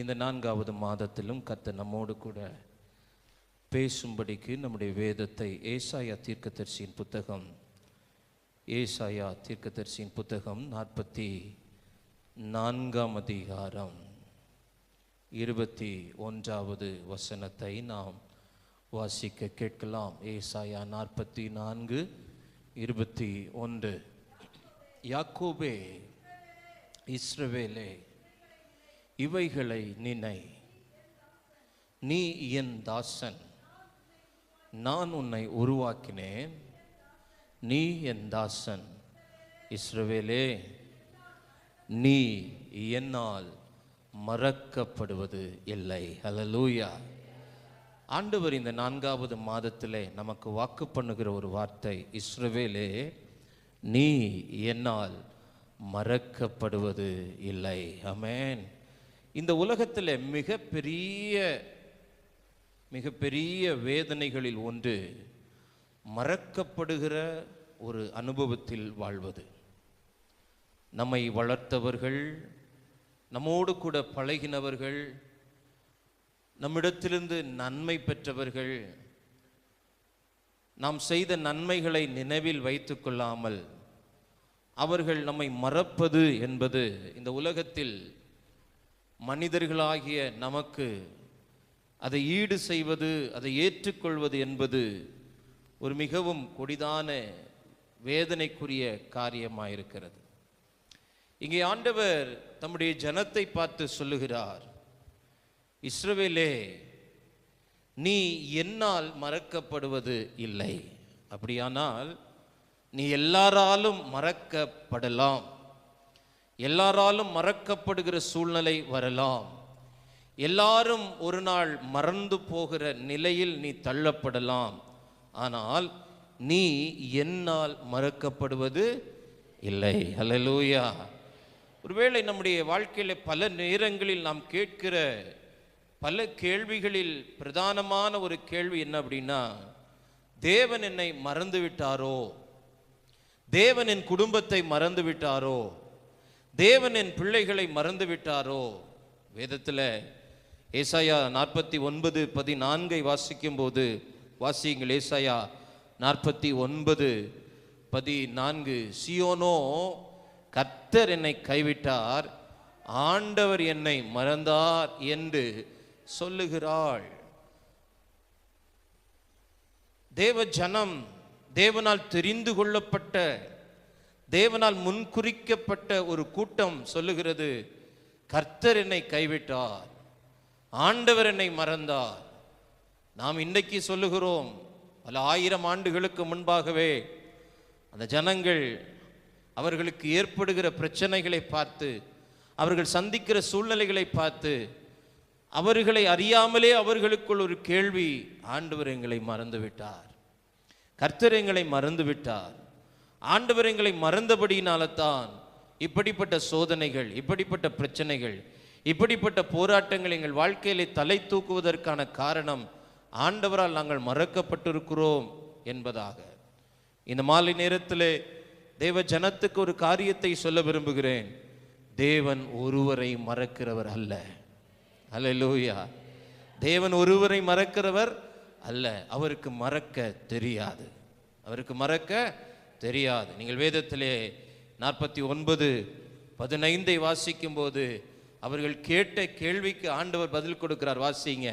இந்த 4வது மாதத்திலும் கர்த்தர் நம்மோடு கூட பேசும்படிக்கு நம்முடைய வேதத்தை ஏசாயா தீர்க்கதரிசியின் புத்தகம் 44ஆம் அதிகாரம் 21வது வசனத்தை நாம் வாசிக்க கேட்கலாம். ஏசாயா 44:21. யாக்கோபே, இஸ்ரவேலே, இவைகளை நினை, நீ என் தாசன், நான் உன்னை உருவாக்கினேன், நீ என் தாசன். இஸ்ரவேலே, நீ என்னால் மறக்கப்படுவது இல்லை. ஹல்லேலூயா. ஆண்டவர் இந்த 4வது மாதத்திலே நமக்கு வாக்கு பண்ணுகிற ஒரு வார்த்தை, இஸ்ரவேலே, நீ என்னால் மறக்கப்படுவது இல்லை. ஆமென். இந்த உலகத்தில் மிகப்பெரிய வேதனைகளில் ஒன்று மறக்கப்படுகிற ஒரு அனுபவத்தில் வாழ்வது. நம்மை வளர்த்தவர்கள், நம்மோடு கூட பழகினவர்கள், நம்மிடத்திலிருந்து நன்மை பெற்றவர்கள், நாம் செய்த நன்மைகளை நினைவில் வைத்து கொள்ளாமல் அவர்கள் நம்மை மறப்பது என்பது இந்த உலகத்தில் மனிதர்களாகிய நமக்கு அதை ஈடு செய்வது, அதை ஏற்றுக்கொள்வது என்பது ஒரு மிகவும் கொடிதான வேதனைக்குரிய காரியமாயிருக்கிறது. இங்கே ஆண்டவர் தம்முடைய ஜனத்தை பார்த்து சொல்லுகிறார், இஸ்ரவேலே, நீ என்னால் மறக்கப்படுவது இல்லை. அப்படியானால் நீ எல்லாராலும் மறக்கப்படலாம், எல்லாராலும் மறக்கப்படுகிற சூழ்நிலை வரலாம், எல்லாரும் ஒரு நாள் மறந்து போகிற நிலையில் நீ தள்ளப்படலாம். ஆனால் நீ என்னால் மறக்கப்படுவது இல்லை. ஹல்லேலூயா. ஒருவேளை நம்முடைய வாழ்க்கையில் பல நேரங்களில் நாம் கேட்கிற பல கேள்விகளில் பிரதானமான ஒரு கேள்வி என்ன அப்படின்னா, தேவன் என்னை மறந்து விட்டாரோ, தேவன் என் குடும்பத்தை மறந்து விட்டாரோ, தேவன் என் பிள்ளைகளை மறந்து விட்டாரோ. வேதத்தில் ஏசாயா 49:14 வாசிக்கும் போது, வாசியுங்கள். ஏசாயா 49:14. சீயோனோ, கர்த்தர் என்னை கைவிட்டார், ஆண்டவர் என்னை மறந்தார் என்று சொல்லுகிறாள். தேவ ஜனம், தேவனால் தெரிந்து கொள்ளப்பட்ட, தேவனால் முன்குறிக்கப்பட்ட ஒரு கூட்டம் சொல்லுகிறது, கர்த்தர் என்னை கைவிட்டார், ஆண்டவர் என்னை மறந்தார். நாம் இன்றைக்கு சொல்லுகிறோம், பல 1000 ஆண்டுகளுக்கு முன்பாகவே அந்த ஜனங்கள் அவர்களுக்கு ஏற்படுகிற பிரச்சனைகளை பார்த்து, அவர்கள் சந்திக்கிற சூழ்நிலைகளை பார்த்து, அவர்களை அறியாமலே அவர்களுக்குள் ஒரு கேள்வி, ஆண்டவர் எங்களை மறந்து விட்டார், கர்த்தர் எங்களை மறந்து விட்டார். ஆண்டவர் எங்களை மறந்தபடியினால்தான் இப்படிப்பட்ட சோதனைகள், இப்படிப்பட்ட பிரச்சனைகள், இப்படிப்பட்ட போராட்டங்கள் எங்கள் வாழ்க்கையிலே தலை தூக்குவதற்கான காரணம் ஆண்டவரால் நாங்கள் மறக்கப்பட்டிருக்கிறோம் என்பதாக. இந்த மாலை நேரத்தில் தேவ ஜனத்துக்கு ஒரு காரியத்தை சொல்ல விரும்புகிறேன். தேவன் ஒருவரை மறக்கிறவர் அல்ல. ஹல்லேலூயா. தேவன் ஒருவரை மறக்கிறவர் அல்ல. அவருக்கு மறக்க தெரியாது, அவருக்கு மறக்க தெரியாது. நீங்கள் வேதத்திலே 49:15 வாசிக்கும் போது அவர்கள் கேட்ட கேள்விக்கு ஆண்டவர் பதில் கொடுக்கிறார். வாசிங்க.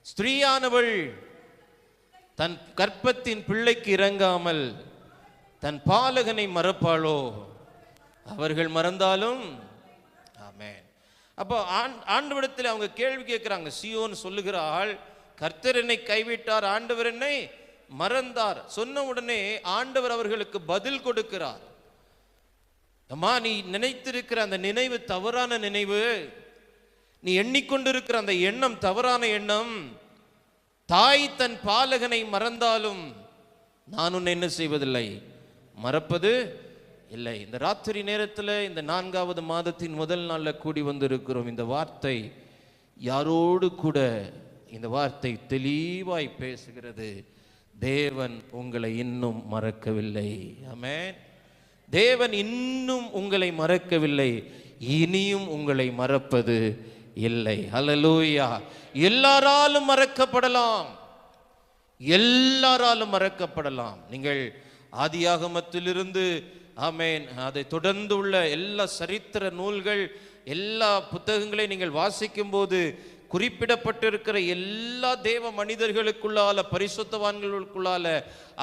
ஸ்திரீயானவள் தன் கற்பத்தின் பிள்ளைக்கு இறங்காமல் தன் பாலகனை மறப்பாளோ, அவர்கள் மறந்தாலும். ஆமென். அப்போ ஆண்டவரிடத்தில் அவங்க கேள்வி கேட்கிறாங்க. சீயோன் சொல்லுகிறாள், கர்த்தர் என்னை கைவிட்டார், ஆண்டவர் என்னை மறந்தார். சொன்ன உடனே ஆண்டவர் அவர்களுக்கு பதில் கொடுக்கிறார். அம்மா, நீ நினைத்திருக்கிற அந்த நினைவு தவறான நினைவு, நீ எண்ணிக்கொண்டிருக்கிற அந்த எண்ணம் தவறான எண்ணம். தாய் தன் பாலகனை மறந்தாலும் நான் உன்னை என்ன செய்வதில்லை, மறப்பது இல்லை. இந்த ராத்திரி நேரத்தில் இந்த 4வது மாதத்தின் முதல் நாளில் கூடி வந்திருக்கிறோம். இந்த வார்த்தை யாரோடு கூட இந்த வார்த்தை தெளிவாய் பேசுகிறது. தேவன் உங்களை இன்னும் மறக்கவில்லை. ஆமென். தேவன் இன்னும் உங்களை மறக்கவில்லை, இனியும் உங்களை மறப்பது இல்லை. ஹல்லேலூயா. எல்லாராலும் மறக்கப்படலாம், எல்லாராலும் மறக்கப்படலாம். நீங்கள் ஆதியாகமத்திலிருந்து ஆமென் அதை தொடர்ந்து உள்ள எல்லா சரித்திர நூல்கள், எல்லா புத்தகங்களை நீங்கள் வாசிக்கும் போது குறிப்பிடப்பட்டிருக்கிற எல்லா தேவ மனிதர்களுக்குள்ளால, பரிசுத்தவான்களுக்குள்ளால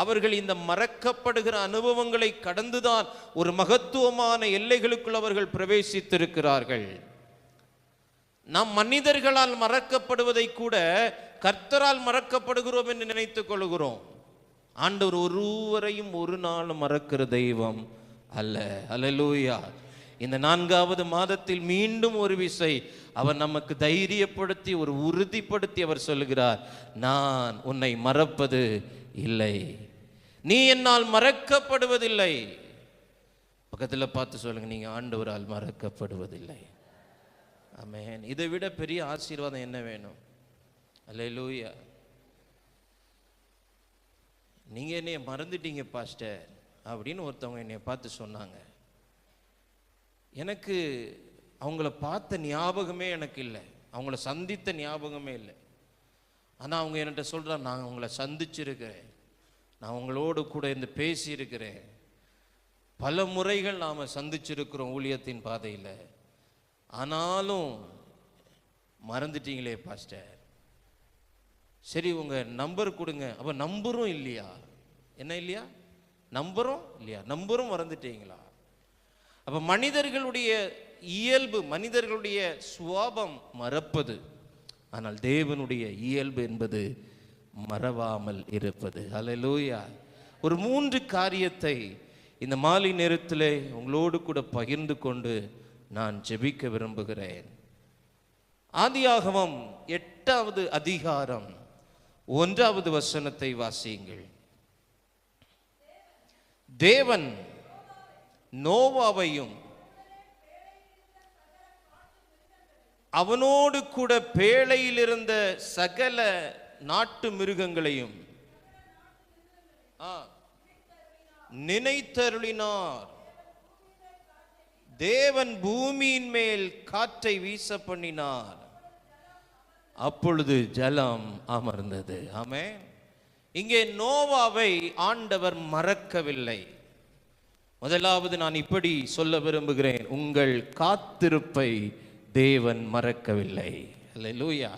அவர்கள் இந்த மறக்கப்படுகிற அனுபவங்களை கடந்துதான் ஒரு மகத்துவமான எல்லைகளுக்குள் அவர்கள் பிரவேசித்திருக்கிறார்கள். நாம் மனிதர்களால் மறக்கப்படுவதை கூட கர்த்தரால் மறக்கப்படுகிறோம் என்று நினைத்துக் கொள்கிறோம். ஆண்டவர் ஒருவரையும் ஒரு நாள் மறக்கிற தெய்வம் அல்ல. அல்லேலூயா. இந்த 4வது மாதத்தில் மீண்டும் ஒரு விசை அவர் நமக்கு தைரியப்படுத்தி ஒரு உறுதிப்படுத்தி அவர் சொல்லுகிறார், நான் உன்னை மறப்பது இல்லை, நீ என்னால் மறக்கப்படுவதில்லை. பக்கத்தில் பார்த்து சொல்லுங்க, நீங்க ஆண்டவரால் மறக்கப்படுவதில்லை. ஆமென். இதை விட பெரிய ஆசீர்வாதம் என்ன வேணும்? அல்லேலூயா. நீங்க என்னைய மறந்துட்டீங்க பாஸ்டர் அப்படின்னு ஒருத்தவங்க என்னைய பார்த்து சொன்னாங்க. எனக்கு அவங்கள பார்த்த ஞாபகமே எனக்கு இல்லை, அவங்கள சந்தித்த ஞாபகமே இல்லை. ஆனால் அவங்க என்கிட்ட சொல்கிறாங்க, நான் அவங்கள சந்திச்சிருக்கிறேன், நான் அவங்களோடு கூட இருந்து பேசியிருக்கிறேன், பல முறைகள் நாம் சந்திச்சிருக்கிறோம் ஊழியத்தின் பாதையில், ஆனாலும் மறந்துட்டீங்களே பாஸ்டர். சரி உங்கள் நம்பர் கொடுங்க. அப்போ நம்பரும் இல்லையா? என்ன இல்லையா? நம்பரும் இல்லையா? நம்பரும் மறந்துட்டீங்களா? அப்போ மனிதர்களுடைய இயல்பு, மனிதர்களுடைய சுவாபம் மறப்பது. ஆனால் தேவனுடைய இயல்பு என்பது மறவாமல் இருப்பது. அல்லேலூயா. ஒரு 3 காரியத்தை இந்த மாலை நேரத்திலே உங்களோடு கூட பகிர்ந்து கொண்டு நான் ஜெபிக்க விரும்புகிறேன். ஆதியாகமம் 8வது அதிகாரம் 1வது வசனத்தை வாசியுங்கள். தேவன் நோவாவையும் அவனோடு கூட பேழையில் இருந்த சகல நாட்டு மிருகங்களையும் நினைத்தருளினார். தேவன் பூமியின் மேல் காற்றை வீச பண்ணினார், அப்பொழுது ஜலம் அமர்ந்தது. ஆமென். இங்கே நோவாவை ஆண்டவர் மறக்கவில்லை. முதலாவது நான் இப்படி சொல்ல விரும்புகிறேன், உங்கள் காத்திருப்பை தேவன் மறக்கவில்லை. அல்லேலூயா.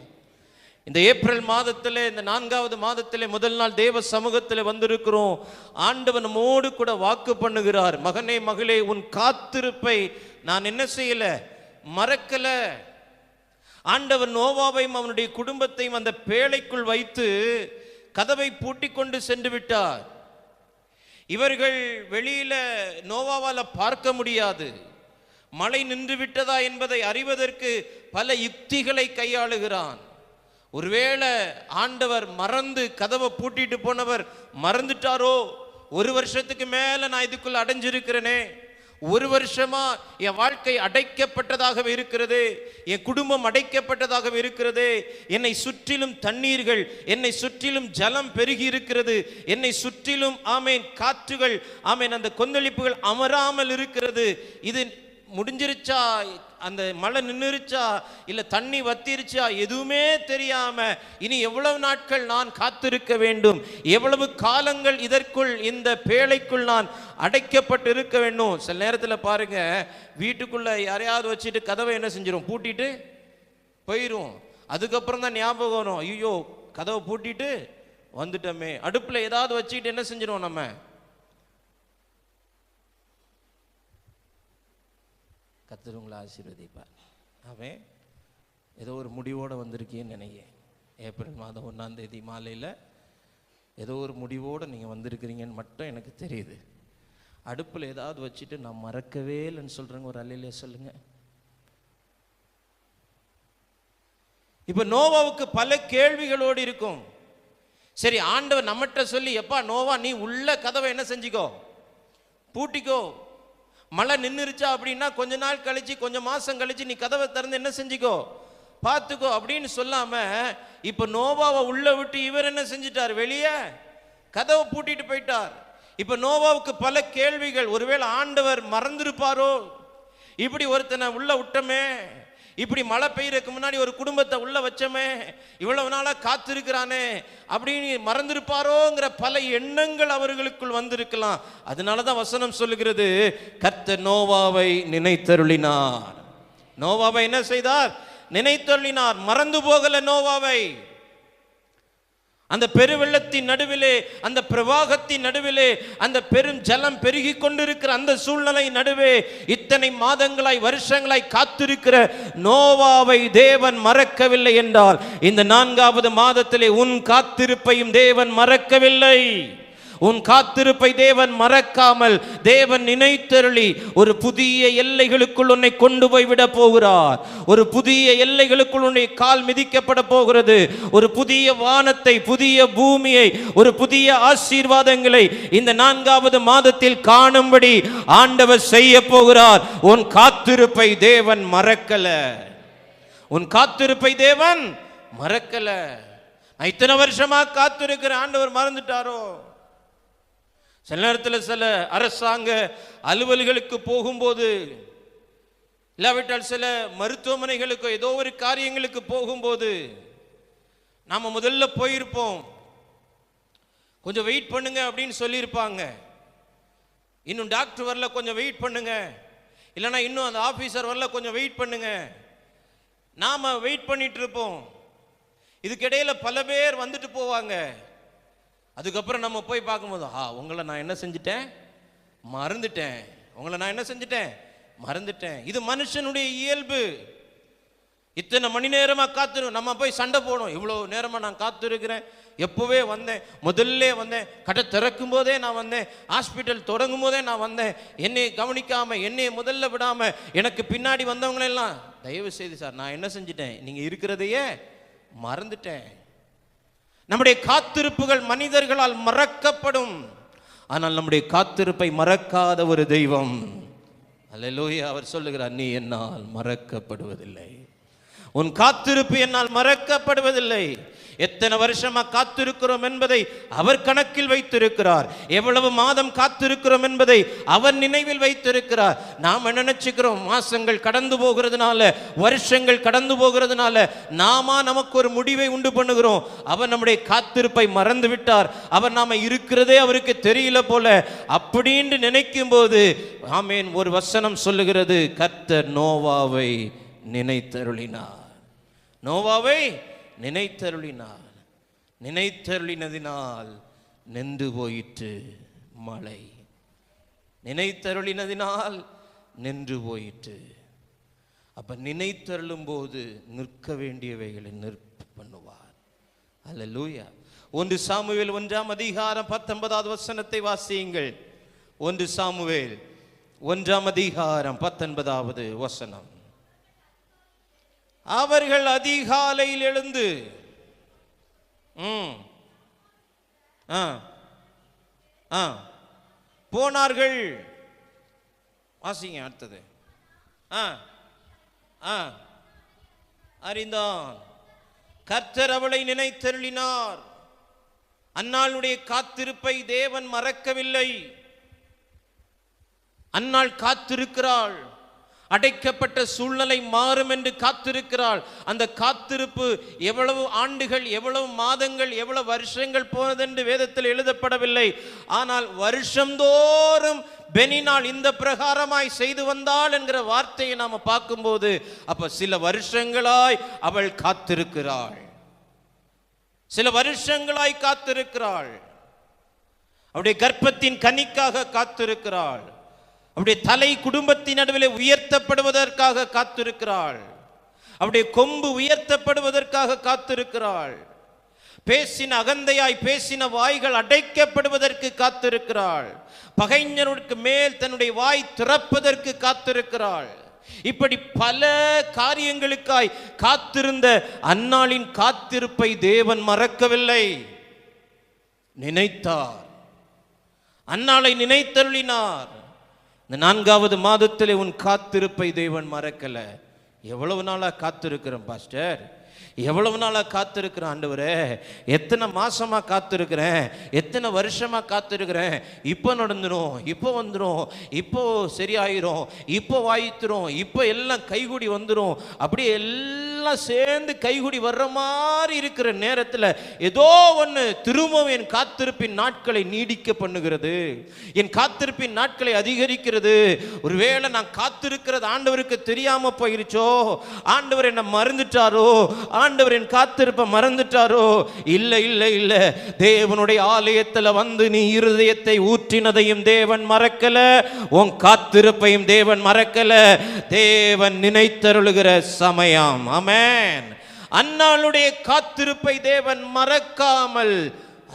இந்த ஏப்ரல் மாதத்திலே, இந்த 4வது மாதத்திலே முதல் நாள் தேவ சமூகத்தில் வந்திருக்கிறோம். ஆண்டவன் நம்மோடு கூட வாக்கு பண்ணுகிறார், மகனே மகளே, உன் காத்திருப்பை நான் என்ன செய்யல, மறக்கல. ஆண்டவர் நோவாவையும் அவனுடைய குடும்பத்தையும் அந்த பேழைக்குள் வைத்து கதவை பூட்டி கொண்டு சென்று விட்டார். இவர்கள் வெளியில நோவாவால பார்க்க முடியாது. மழை நின்று விட்டதா என்பதை அறிவதற்கு பல யுக்திகளை கையாளுகிறான். ஒருவேளை ஆண்டவர் மறந்து கதவை பூட்டிட்டு போனவர் மறந்துட்டாரோ? 1 வருஷத்துக்கு மேல நான் இதுக்குள்ள அடைஞ்சிருக்கிறேனே, 1 வருஷமா என் வாழ்க்கை அடைக்கப்பட்டதாகவே இருக்கிறது, என் குடும்பம் அடைக்கப்பட்டதாகவே இருக்கிறது, என்னை சுற்றிலும் தண்ணீர்கள், என்னை சுற்றிலும் ஜலம் பெருகி இருக்கிறது, என்னை சுற்றிலும் ஆமேன் காற்றுகள், ஆமேன் அந்த கொந்தளிப்புகள் அமராமல் இருக்கிறது. இது முடிஞ்சிருச்சா, அந்த மழை நின்றுச்சா, இல்லை தண்ணி வத்திருச்சா, எதுவுமே தெரியாம இனி எவ்வளவு நாட்கள் நான் காத்திருக்க வேண்டும், எவ்வளவு காலங்கள் இதற்குள் இந்த பேழைக்குள் நான் அடைக்கப்பட்டு இருக்க வேண்டும். சில நேரத்தில் பாருங்க, வீட்டுக்குள்ள யாரையாவது வச்சுட்டு கதவை என்ன செஞ்சிடும், பூட்டிட்டு போயிடும். அதுக்கப்புறம் தான் ஞாபகம் வரும், ஐயோ கதவை பூட்டிட்டு வந்துட்டோமே. அடுப்பில் ஏதாவது வச்சுக்கிட்டு என்ன செஞ்சிடும், நம்ம கர்த்தர் உங்களை ஆசீர்வதிப்பார். அவன் ஏதோ ஒரு முடிவோடு வந்திருக்கீன்னு நினைக்கிறேன். ஏப்ரல் மாதம் 1ஆம் தேதி மாலையில் ஏதோ ஒரு முடிவோடு நீங்கள் வந்திருக்கிறீங்கன்னு மட்டும் எனக்கு தெரியுது. அடுப்பில் ஏதாவது வச்சுட்டு நான் மறக்கவே இல்லைன்னு சொல்கிறேங்க, ஒரு அல்லையிலே சொல்லுங்க. இப்போ நோவாவுக்கு பல கேள்விகளோடு இருக்கும். சரி, ஆண்டவர் நம்மகிட்ட சொல்லி, எப்பா நோவா நீ உள்ள கதவை என்ன செஞ்சுக்கோ, பூட்டிக்கோ, மழை நின்றுருச்சா அப்படின்னா கொஞ்ச நாள் கழிச்சு, கொஞ்சம் மாசம் கழிச்சு நீ கதவை திறந்து என்ன செஞ்சுக்கோ, பார்த்துக்கோ அப்படின்னு சொல்லாம, இப்ப நோவாவை உள்ள விட்டு இவர் என்ன செஞ்சிட்டார், வெளியே கதவை பூட்டிட்டு போயிட்டார். இப்ப நோவாவுக்கு பல கேள்விகள். ஒருவேளை ஆண்டவர் மறந்திருப்பாரோ, இப்படி ஒருத்தனை உள்ள விட்டமே, இப்படி மழை பெய்யறதுக்கு முன்னாடி ஒரு குடும்பத்தை உள்ள வச்சமே, இவ்வளவு நாளா காத்திருக்கிறானே அப்படின்னு மறந்திருப்பாரோங்கிற பல எண்ணங்கள் அவர்களுக்குள் வந்திருக்கலாம். அதனாலதான் வசனம் சொல்லுகிறது, கர்த்தர் நோவாவை நினைத்தருளினார். நோவாவை என்ன செய்தார்? நினைத்தருளினார். மறந்து போகல நோவாவை. அந்த பெருவெள்ளத்தின் நடுவிலே, அந்த பிரவாகத்தின் நடுவிலே, அந்த பெரும் ஜலம் பெருகி கொண்டிருக்கிற அந்த சூழ்நிலை நடுவே இத்தனை மாதங்களாய் வருஷங்களாய் காத்திருக்கிற நோவாவை தேவன் மறக்கவில்லை என்றால், இந்த 4வது மாதத்திலே உன் காத்திருப்பையும் தேவன் மறக்கவில்லை. உன் காத்திருப்பை தேவன் மறக்காமல் தேவன் நினைத்தருளி ஒரு புதிய எல்லைகளுக்குள் உன்னை கொண்டு போய் விட போகிறார். ஒரு புதிய எல்லைகளுக்குள் உன்னை கால் மிதிக்கப்பட போகிறது. ஒரு புதிய வானத்தை, புதிய பூமியை, ஒரு புதிய ஆசீர்வாதங்களை இந்த 4வது மாதத்தில் காணும்படி ஆண்டவர் செய்ய போகிறார். உன் காத்திருப்பை தேவன் மறக்கல. உன் காத்திருப்பை தேவன் மறக்கல. நான் இத்தனை வருஷமா காத்திருக்கிற ஆண்டவர் மறந்துட்டாரோ? சில நேரத்தில் சில அரசாங்க அலுவல்களுக்கு போகும்போது, இல்லாவிட்டால் சில மருத்துவமனைகளுக்கு ஏதோ ஒரு காரியங்களுக்கு போகும்போது நாம முதல்ல போயிருப்போம். கொஞ்சம் வெயிட் பண்ணுங்க அப்படின்னு சொல்லியிருப்பாங்க. இன்னும் டாக்டர் வரல, கொஞ்சம் வெயிட் பண்ணுங்க. இல்லைன்னா இன்னும் அந்த ஆபீசர் வரல, கொஞ்சம் வெயிட் பண்ணுங்க. நாம வெயிட் பண்ணிட்டு இருப்போம். இதுக்கிடையில பல பேர் வந்துட்டு போவாங்க. அதுக்கப்புறம் நம்ம போய் பார்க்கும்போது, உங்களை நான் என்ன செஞ்சிட்டேன்? மறந்துட்டேன். உங்களை நான் என்ன செஞ்சிட்டேன்? மறந்துட்டேன். இது மனுஷனுடைய இயல்பு. இத்தனை மணி நேரமா காத்திரு, நம்ம போய் சண்டை போடணும். இவ்வளவு நேரமா நான் காத்திருக்கிறேன், எப்பவே வந்தேன், முதல்ல வந்தேன், கடை திறக்கும் போதே நான் வந்தேன், ஹாஸ்பிட்டல் தொடங்கும் போதே நான் வந்தேன், என்னை கவனிக்காம, என்னை முதல்ல விடாம எனக்கு பின்னாடி வந்தவங்களெல்லாம், தயவு செய்து சார் நான் என்ன செஞ்சிட்டேன்? நீங்க இருக்கிறதையே மறந்துட்டேன். நம்முடைய காத்திருப்புகள் மனிதர்களால் மறக்கப்படும். ஆனால் நம்முடைய காத்திருப்பை மறக்காத ஒரு தெய்வம், அல்லேலூயா, அவர் சொல்லுகிறார், நீ என்னால் மறக்கப்படுவதில்லை. உன் காத்திருப்பு என்னால் மறக்கப்படுவதில்லை. எத்தனை வருஷமா காத்திருக்கிறோம் என்பதை அவர் கணக்கில் வைத்திருக்கிறார். எவ்வளவு மாதம் காத்திருக்கிறோம் என்பதை அவர் நினைவில் வைத்திருக்கிறார். நாம் என்ன நினைச்சுக்கிறோம்? மாசங்கள் கடந்து போகிறதுனால, வருஷங்கள் கடந்து போகிறதுனால நாம நமக்கு ஒரு முடிவை உண்டு பண்ணுகிறோம். அவர் நம்முடைய காத்திருப்பை மறந்து விட்டார். அவர் நாம இருக்கிறதே அவருக்கு தெரியல போல அப்படின்னு நினைக்கும் போது, ஆமேன், ஒரு வசனம் சொல்லுகிறது, கர்த்தர் நோவாவை நினைத்தருளினார். நோவாவை நினைத்தருளினார். நினைத்தருளினதினால் நின்று போயிற்று மழை. நினைத்தருளினதினால் நின்று போயிற்று. அப்ப நினைத்தருளும் போது நிற்க வேண்டியவைகளை நிற்ப பண்ணுவார். அல்லேலூயா. 1 சாமுவேல் 1ஆம் அதிகாரம் 19வது வசனத்தை வாசியுங்கள். 1 சாமுவேல் 1ஆம் அதிகாரம் 19வது வசனம். அவர்கள் அதிகாலையில் எழுந்து போனார்கள். வாசிங்க அடுத்தது. அறிந்தான், கர்த்தர் அவளை நினைத்தருளினார். அன்னாளுடைய காத்திருப்பை தேவன் மறக்கவில்லை. அன்னாள் காத்திருக்கிறாள். அடைக்கப்பட்ட சூழ்நிலை மாறும் என்று காத்திருக்கிறாள். அந்த காத்திருப்பு எவ்வளவு ஆண்டுகள், எவ்வளவு மாதங்கள், எவ்வளவு வருஷங்கள் போனதென்று வேதத்தில் எழுதப்படவில்லை. ஆனால் வருஷந்தோறும் பெனினாள் இந்த பிரகாரமாய் செய்து வந்தாள் என்கிற வார்த்தையை நாம பார்க்கும்போது, அப்ப சில வருஷங்களாய் அவள் காத்திருக்கிறாள். சில வருஷங்களாய் காத்திருக்கிறாள். அவருடைய கர்ப்பத்தின் கனிக்காக காத்திருக்கிறாள். அவருடைய தலை குடும்பத்தின் நடுவில் உயர்த்தப்படுவதற்காக காத்திருக்கிறாள். அவருடைய கொம்பு உயர்த்தப்படுவதற்காக காத்திருக்கிறாள். பேசின அகந்தையாய் பேசின வாய்கள் அடைக்கப்படுவதற்கு காத்திருக்கிறாள். பகைஞருக்கு மேல் தன்னுடைய வாய் திறப்பதற்கு காத்திருக்கிறாள். இப்படி பல காரியங்களுக்காய் காத்திருந்த அன்னாளின் காத்திருப்பை தேவன் மறக்கவில்லை. நினைத்தார். அன்னாளை நினைத்தருளினார். இந்த 4வது மாதத்திலே உன் காத்திருப்பை தேவன் மறக்கல. எவ்வளவு நாளா காத்திருக்கிறோம் பாஸ்டர், எவ்வளவு நாளாக காத்திருக்கிறேன் ஆண்டவரே, எத்தனை மாசமா காத்திருக்கிறேன், எத்தனை வருஷமா காத்திருக்கிறேன். இப்போ நடந்துடும், இப்போ வந்துடும், இப்போ சரியாயிரும், இப்போ வாய்த்துரும், இப்போ எல்லாம் கைகூடி வந்துடும். அப்படியே எல்லாம் சேர்ந்து கைகூடி வர்ற மாதிரி இருக்கிற நேரத்தில் ஏதோ ஒன்று திரும்பவும் என் காத்திருப்பின் நாட்களை நீடிக்க பண்ணுகிறது, என் காத்திருப்பின் நாட்களை அதிகரிக்கிறது. ஒருவேளை நான் காத்திருக்கிறது ஆண்டவருக்கு தெரியாம போயிருச்சோ, ஆண்டவர் என்ன மறந்துட்டாரோ, ஆண்டவர் என் காத்திருப்ப மறந்துட்டாரோ? இல்ல இல்ல இல்ல, தேவனுடைய ஆலயத்தில் வந்து நீ இருதயத்தை ஊற்றினதையும் தேவன் மறக்கல, உன் காத்திருப்பையும் தேவன் மறக்கல. தேவன் நினைத்தருளுகிற சமயம். ஆமென். அன்னாளுடைய காத்திருப்பை தேவன் மறக்காமல்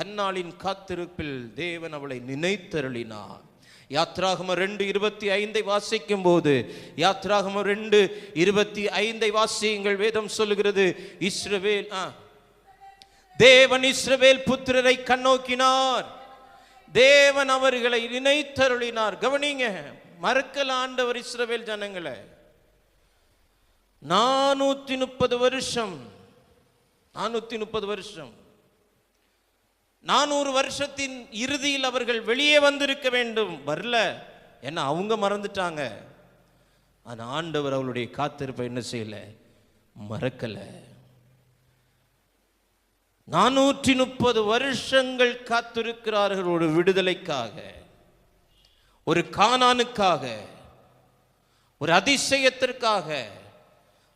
அன்னாளின் காத்திருப்பில் தேவன் அவளை நினைத்தருளினார். யாத்ராகமம் 2:25 வாசிக்கும் போது, யாத்ராகமம் 2:25 வாசியுங்கள். வேதம் சொல்லுகிறது, இஸ்ரவேல் தேவன் இஸ்ரவேல் புத்திரரை கண்ணோக்கினார், தேவன் அவர்களை நினைத்தருளினார். கவனிங்க, மறக்கல ஆண்டவர் இஸ்ரவேல் ஜனங்களை. 430 வருஷம், 430 வருஷம், 400 வருஷத்தின் இறுதியில் அவர்கள் வெளியே வந்திருக்க வேண்டும், வரல. ஏன்னா அவங்க மறந்துட்டாங்க. ஆனா ஆண்டவர் அவளுடைய காத்திருப்பை என்ன செய்யல, மறக்கல. 430 வருஷங்கள் காத்திருக்கிறார்கள் ஒரு விடுதலைக்காக, ஒரு கானானுக்காக, ஒரு அதிசயத்திற்காக.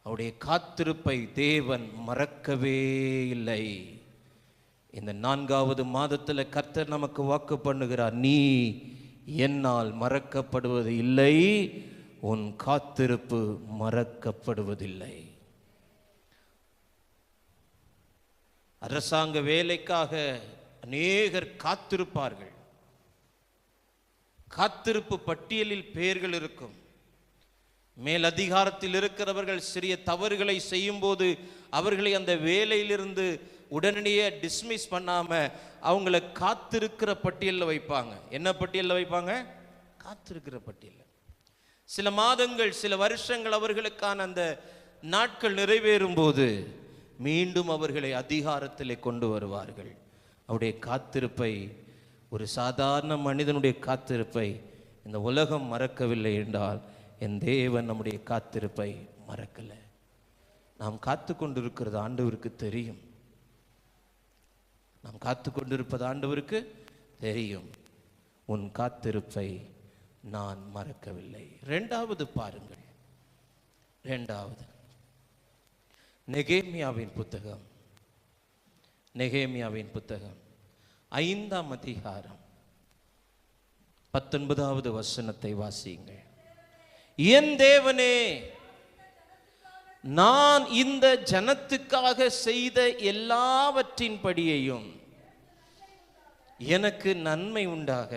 அவருடைய காத்திருப்பை தேவன் மறக்கவே இல்லை. இந்த 4வது மாதத்தில் கர்த்தர் நமக்கு வாக்கு பண்ணுகிறார், நீ என்னால் மறக்கப்படுவது இல்லை, உன் காத்திருப்பு மறக்கப்படுவதில்லை. அரசாங்க வேலைக்காக அநேகர் காத்திருப்பார்கள். காத்திருப்பு பட்டியலில் பெயர்கள் இருக்கும். மேல் அதிகாரத்தில் இருக்கிறவர்கள் சிறிய தவறுகளை செய்யும் போது அவர்களை அந்த வேலையிலிருந்து உடனடியே டிஸ்மிஸ் பண்ணாம அவங்கள காத்திருக்கிற பட்டியலில் வைப்பாங்க. என்ன பட்டியலில் வைப்பாங்க? காத்திருக்கிற பட்டியல். சில மாதங்கள், சில வருஷங்கள் அவர்களுக்கான அந்த நாட்கள் நிறைவேறும் போது மீண்டும் அவர்களை அதிகாரத்திலே கொண்டு வருவார்கள். அவருடைய காத்திருப்பை, ஒரு சாதாரண மனிதனுடைய காத்திருப்பை இந்த உலகம் மறக்கவில்லை என்றால், என் தேவன் நம்முடைய காத்திருப்பை மறக்கல. நாம் காத்து கொண்டிருக்கிறது ஆண்டவருக்கு தெரியும். நாம் காத்து கொண்டிருப்பது ஆண்டவருக்கு தெரியும். உன் காத்திருப்பை நான் மறக்கவில்லை. 2வது பாருங்கள், 2வது நெகேமியாவின் புத்தகம், நெகேமியாவின் புத்தகம் 5ஆம் அதிகாரம் 19வது வசனத்தை வாசியுங்கள். என் தேவனே, நான் இந்த ஜனத்துக்காக செய்த எல்லாவற்றின் படியையும் எனக்கு நன்மை உண்டாக.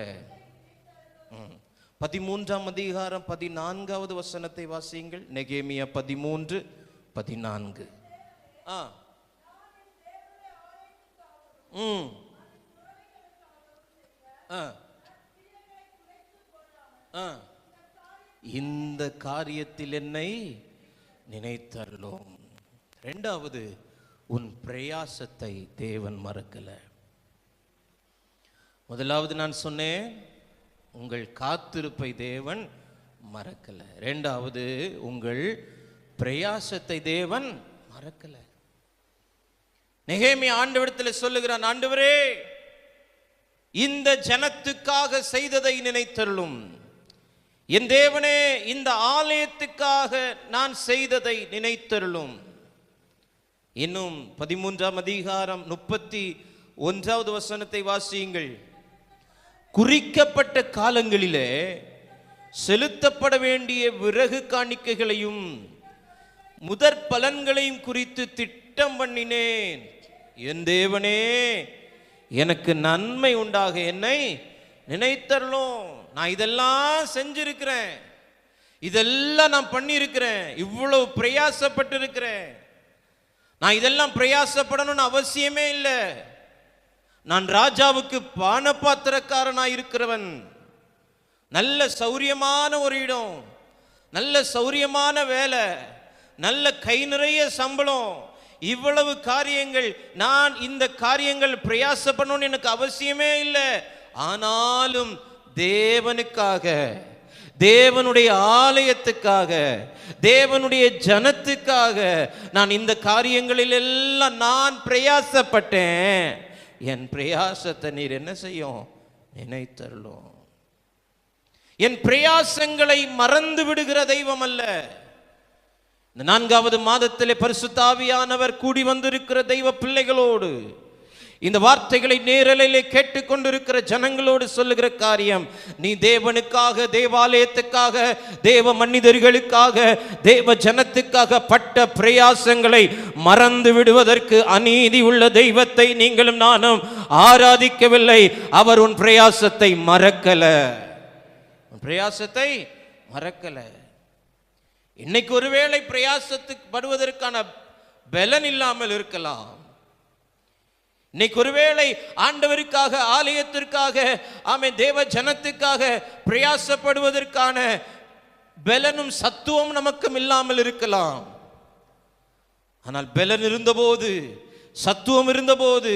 13ஆம் அதிகாரம் 14வது வசனத்தை வாசியுங்கள். நெகேமியா 13:14. இந்த காரியத்தில் என்னை நினைத்தருளும். 2வது, உன் பிரயாசத்தை தேவன் மறக்கல. முதலாவது நான் சொன்னேன், உங்கள் காத்திருப்பை தேவன் மறக்கல. 2வது, உங்கள் பிரயாசத்தை தேவன் மறக்கல. நெகேமியா ஆண்டவரிடத்தில் சொல்லுகிறான், ஆண்டவரே, இந்த ஜனத்துக்காக செய்ததை நினைத்தருளும். என் தேவனே, இந்த ஆலயத்துக்காக நான் செய்ததை நினைத்தருளும். இன்னும் 13ஆம் அதிகாரம் 31வது வசனத்தை வாசியுங்கள். குறிக்கப்பட்ட காலங்களிலே செலுத்தப்பட வேண்டிய விறகு காணிக்கைகளையும் முதற் பலன்களையும் குறித்து திட்டம் பண்ணினேன். என் தேவனே, எனக்கு நன்மை உண்டாக என்னை நினைத்தருளும். நான் இதெல்லாம் செஞ்சிருக்கிறேன், இதெல்லாம் நான் பண்ணியிருக்கிறேன், இவ்வளவு பிரயாசப்பட்டு இருக்கிறேன். நான் இதெல்லாம் பிரயாசப்படணும்னு அவசியமே இல்லை. நான் ராஜாவுக்கு பானபாத்திரக்காரனாய் இருக்கிறவன். நல்ல சௌரியமான ஒரு இடம், நல்ல சௌரியமான வேலை, நல்ல கை நிறைய சம்பளம், இவ்வளவு காரியங்கள், நான் இந்த காரியங்கள் பிரயாச பண்ணணும்னு எனக்கு அவசியமே இல்லை. ஆனாலும் தேவனுக்காக, தேவனுடைய ஆலயத்துக்காக, தேவனுடைய ஜனத்துக்காக நான் இந்த காரியங்களில் எல்லாம் நான் பிரயாசப்பட்டேன். என் பிரயாசத்தை நீர் என்ன செய்யும்? நினைத்தருளும். என் பிரயாசங்களை மறந்து விடுகிற தெய்வம் அல்ல. இந்த 4வது மாதத்திலே பரிசுத்த ஆவியானவர் கூடி வந்திருக்கிற தெய்வ பிள்ளைகளோடு, இந்த வார்த்தைகளை நேரலையிலே கேட்டுக்கொண்டிருக்கிற ஜனங்களோடு சொல்லுகிற காரியம், நீ தேவனுக்காக, தேவாலயத்துக்காக, தேவ மனிதர்களுக்காக, தேவ ஜனத்துக்காக பட்ட பிரயாசங்களை மறந்து விடுவதற்கு அநீதி உள்ள தெய்வத்தை நீங்களும் நானும் ஆராதிக்கவில்லை. அவர் உன் பிரயாசத்தை மறக்கல, உன் பிரயாசத்தை மறக்கல. இன்னைக்கு ஒருவேளை பிரயாசத்துக்கு படுவதற்கான பலன் இல்லாமல் இருக்கலாம். இன்னைக்கு ஒருவேளை ஆண்டவருக்காக, ஆலயத்திற்காக, ஆமென், தேவ ஜனத்துக்காக பிரயாசப்படுவதற்கான பலனும் சத்துவம் நமக்கும் இல்லாமல் இருக்கலாம். ஆனால் பலன் இருந்தபோது, சத்துவம் இருந்தபோது,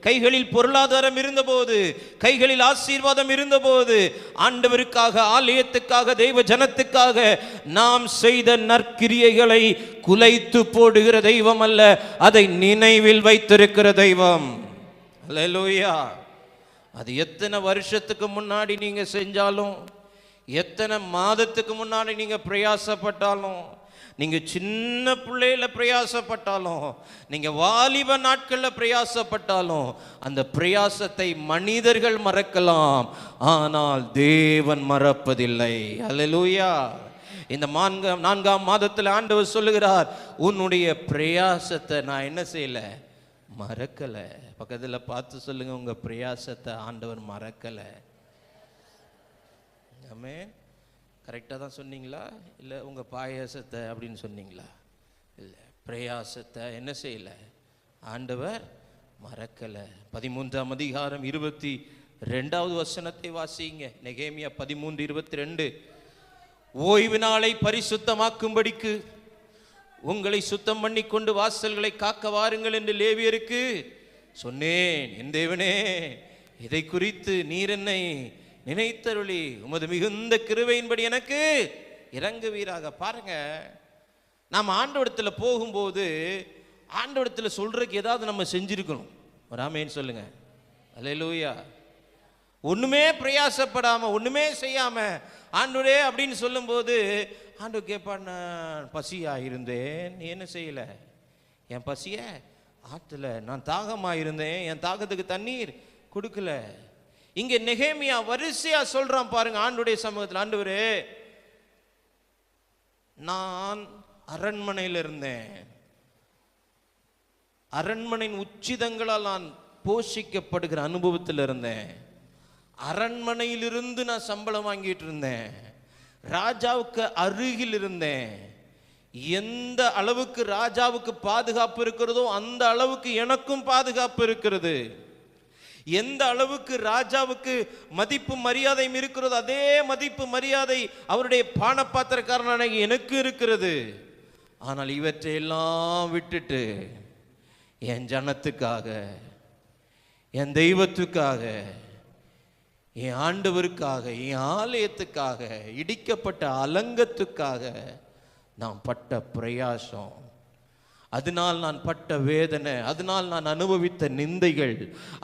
கைகளில் பொருளாதாரம் இருந்தபோது, கைகளில் ஆசீர்வாதம் இருந்தபோது, ஆண்டவருக்காக, ஆலயத்துக்காக, தெய்வ ஜனத்துக்காக நாம் செய்த நற்கிரியைகளை குலைத்து போடுகிற தெய்வம் அல்ல, அதை நினைவில் வைத்திருக்கிற தெய்வம். அல்லேலூயா. அது எத்தனை வருஷத்துக்கு முன்னாடி நீங்க செஞ்சாலும், எத்தனை மாதத்துக்கு முன்னாடி நீங்க பிரயாசப்பட்டாலும், நீங்க சின்ன பிள்ளையில பிரயாசப்பட்டாலும், நீங்க வாலிப நாட்கள்ல பிரயாசப்பட்டாலும், அந்த பிரயாசத்தை மனிதர்கள் மறக்கலாம், ஆனால் தேவன் மறப்பதில்லை. அல்லேலூயா. இந்த 4ஆம் மாதத்தில் ஆண்டவர் சொல்லுகிறார், உன்னுடைய பிரயாசத்தை நான் என்ன செய்யல? மறக்கல. பக்கத்துல பார்த்து சொல்லுங்க, உங்க பிரயாசத்தை ஆண்டவர் மறக்கல. ஆமென். கரெக்டாக தான் சொன்னீங்களா? இல்லை உங்கள் பாயாசத்தை அப்படின்னு சொன்னீங்களா? இல்லை, பிரயாசத்தை என்ன செய்யலை? ஆண்டவர் மறக்கலை. 13ஆம் அதிகாரம் 22வது வசனத்தை வாசிங்க. நெகேமியா 13:22. ஓய்வு நாளை பரிசுத்தமாக்கும்படிக்கு உங்களை சுத்தம் பண்ணி கொண்டு வாசல்களை காக்க வாருங்கள் என்று லேவியருக்கு சொன்னேன். என் தேவனே, இதை குறித்து நீர் என்னை நினைத்தருளி உமது மிகுந்த கிருபையின்படி எனக்கு இறங்குவீராக. பாருங்க, நாம் ஆண்டவரிடத்தில் போகும்போது ஆண்டவரிடத்தில் சொல்றதுக்கு ஏதாவது நம்ம செஞ்சிருக்கணும். ஆமென் சொல்லுங்க. அல்லேலூயா. ஒண்ணுமே பிரயாசப்படாம, ஒண்ணுமே செய்யாம ஆண்டவரே அப்படின்னு சொல்லும்போது ஆண்டவர் கேட்பார், நான் பசியா இருந்தேன், நீ என்ன செய்யல? என் பசிய ஆத்துல. நான் தாகமா இருந்தேன், என் தாகத்துக்கு தண்ணீர் கொடுக்கல. இங்க நெகேமியா வரிசையா சொல்றான் பாருங்க ஆண்டவருடைய சமூகத்தில், ஆண்டவரே நான் அரண்மனையில் இருந்தேன், அரண்மனையின் உச்சிதங்களால் நான் போஷிக்கப்படுகிற அனுபவத்தில் இருந்தேன், அரண்மனையிலிருந்து நான் சம்பளம் வாங்கிட்டு இருந்தேன், ராஜாவுக்கு அருகில் இருந்தேன். எந்த அளவுக்கு ராஜாவுக்கு பாதுகாப்பு இருக்கிறதோ அந்த அளவுக்கு எனக்கும் பாதுகாப்பு இருக்கிறது. எந்த அளவுக்கு ராஜாவுக்கு மதிப்பு மரியாதையும் இருக்கிறதோ அதே மதிப்பு மரியாதை அவருடைய பானபாத்திரக்காரனான எனக்கு இருக்கிறது. ஆனால் இவற்றையெல்லாம் விட்டுட்டு என் ஜனத்துக்காக, என் தெய்வத்துக்காக, என் ஆண்டவருக்காக, என் ஆலயத்துக்காக, இடிக்கப்பட்ட அலங்கத்துக்காக நான் பட்ட பிரயாசம், அதனால் நான் பட்ட வேதனை, அதனால் நான் அனுபவித்த நிந்தைகள்,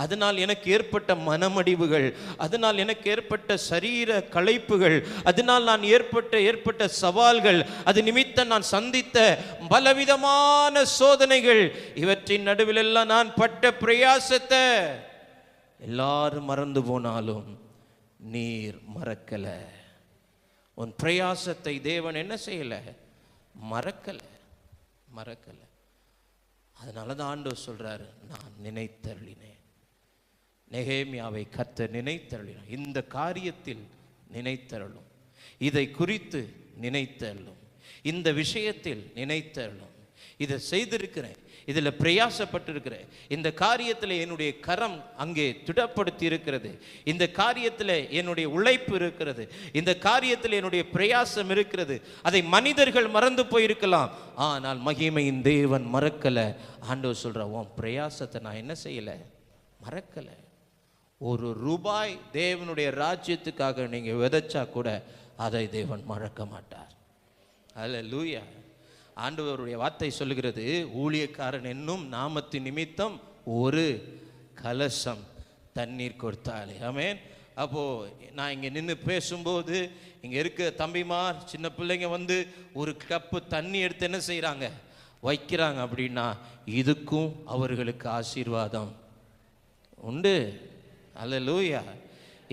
அதனால் எனக்கு ஏற்பட்ட மனமடிவுகள், அதனால் எனக்கு ஏற்பட்ட சரீர களைப்புகள், அதனால் நான் ஏற்பட்ட சவால்கள், அது நிமித்தம் நான் சந்தித்த பலவிதமான சோதனைகள், இவற்றின் நடுவில் எல்லாம் நான் பட்ட பிரயாசத்தை எல்லாரும் மறந்து போனாலும் நீர் மறக்கல. உன் பிரயாசத்தை தேவன் என்ன செய்யல? மறக்கல. அதனால தான் ஆண்டவர் சொல்றாரு, நான் நினைத்தருளினேன். நெகேமியாவை கர்த்தர் நினைத்தருளினார். இந்த காரியத்தில் நினைத்தருளும், இதை குறித்து நினைத்தருளும், இந்த விஷயத்தில் நினைத்தருளும். இதை செய்திருக்கிறேன், இதில் பிரயாசப்பட்டிருக்கிறேன், இந்த காரியத்தில் என்னுடைய கரம் அங்கே திடப்படுத்தி இருக்கிறது, இந்த காரியத்தில் என்னுடைய உழைப்பு இருக்கிறது, இந்த காரியத்தில் என்னுடைய பிரயாசம் இருக்கிறது. அதை மனிதர்கள் மறந்து போயிருக்கலாம், ஆனால் மகிமையின் தேவன் மறக்கலை. ஆண்டவர் சொல்ற, உன் பிரயாசத்தை நான் என்ன செய்யலை, மறக்கலை. ஒரு ரூபாய் தேவனுடைய ராஜ்யத்துக்காக நீங்கள் விதைச்சா கூட அதை தேவன் மறக்க மாட்டார். அல்லேலூயா. ஆண்டவருடைய வார்த்தை சொல்லுகிறது, ஊழியக்காரன் என்னும் நாமத்தின் நிமித்தம் ஒரு கலசம் தண்ணீர் கொடுத்தாலே. ஆமென். அப்போது நான் இங்கே நின்று பேசும்போது இங்கே இருக்க தம்பிமார், சின்ன பிள்ளைங்க வந்து ஒரு கப்பு தண்ணி எடுத்து என்ன செய்கிறாங்க, வைக்கிறாங்க. அப்படின்னா இதுக்கும் அவர்களுக்கு ஆசீர்வாதம் உண்டு. அல்லேலூயா.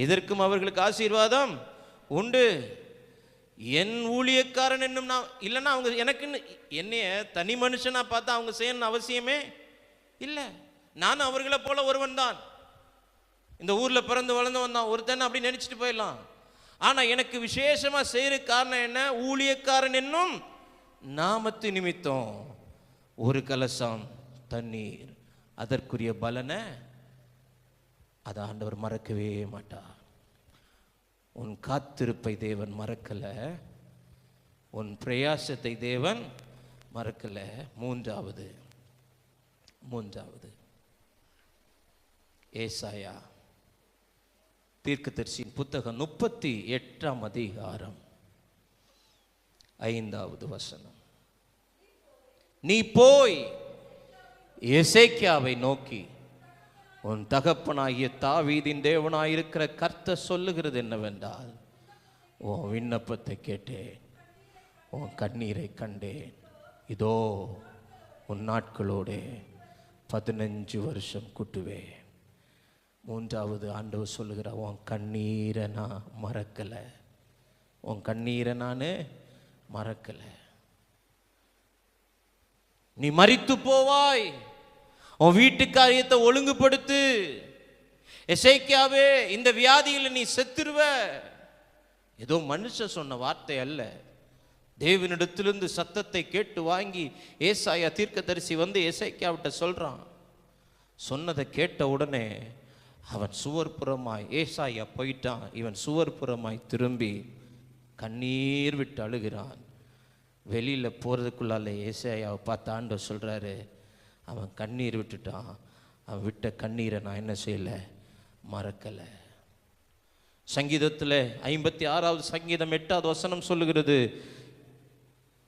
இதற்கும் அவர்களுக்கு ஆசீர்வாதம் உண்டு. என் ஊழியக்காரன் என்னும் நான் இல்லைன்னா அவங்க எனக்குன்னு என்னைய தனி மனுஷனா பார்த்தா அவங்க செய்யணும்னு அவசியமே இல்லை. நான் அவர்களை போல ஒருவன் தான், இந்த ஊரில் பிறந்து வளர்ந்தவன் தான், ஒருத்தன் அப்படி நினைச்சிட்டு போயிடலாம். ஆனால் எனக்கு விசேஷமாக செய்கிற காரணம் என்ன, ஊழியக்காரன் என்னும் நாமத்து நிமித்தம் ஒரு கலசம் தண்ணீர், அதற்குரிய பலனை அதை ஆண்டவர் மறக்கவே மாட்டார். உன் காத்திருப்பை தேவன் மறக்கல, உன் பிரயாசத்தை தேவன் மறக்கல. மூன்றாவது ஏசாயா தீர்க்கதரிசியின் புத்தகம் 38ஆம் அதிகாரம் 5வது வசனம். நீ போய் எசேக்கியாவை நோக்கி, உன் தகப்பனாகிய தாவீதின் தேவனாயிருக்கிற கர்த்தர் சொல்லுகிறது என்னவென்றால், உன் விண்ணப்பத்தை கேட்டேன், உன் கண்ணீரை கண்டேன், இதோ உன் நாட்களோடு 15 வருஷம் கூட்டுவேன். மூன்றாவது ஆண்டவர் சொல்லுகிற, உன் கண்ணீரை நான் மறக்கலை, உன் கண்ணீரை நான் மறக்கலை. நீ மரித்து போவாய், உன் வீட்டு காரியத்தை ஒழுங்குபடுத்து. எசேக்கியாவே, இந்த வியாதியில் நீ செத்துருவ. ஏதோ மனுஷன் சொன்ன வார்த்தை அல்ல, தேவனிடத்திலிருந்து சத்தத்தை கேட்டு வாங்கி ஏசாயா தீர்க்கதரிசி வந்து எசேக்கியாவிட்ட சொல்றான். சொன்னதை கேட்ட உடனே அவன் சுவர்புறமாய், ஏசாயா போயிட்டான், இவன் சுவர்புறமாய் திரும்பி கண்ணீர் விட்டு அழுகிறான். வெளியில் போகிறதுக்குள்ளால ஏசாயாவை பார்த்து ஆண்டவர் சொல்கிறாரு, அவன் கண்ணீர் விட்டுட்டான், அவன் விட்ட கண்ணீரை நான் என்ன செய்யலை, மறக்கலை. சங்கீதத்தில் 56வது சங்கீதம் 8வது வசனம் சொல்லுகிறது,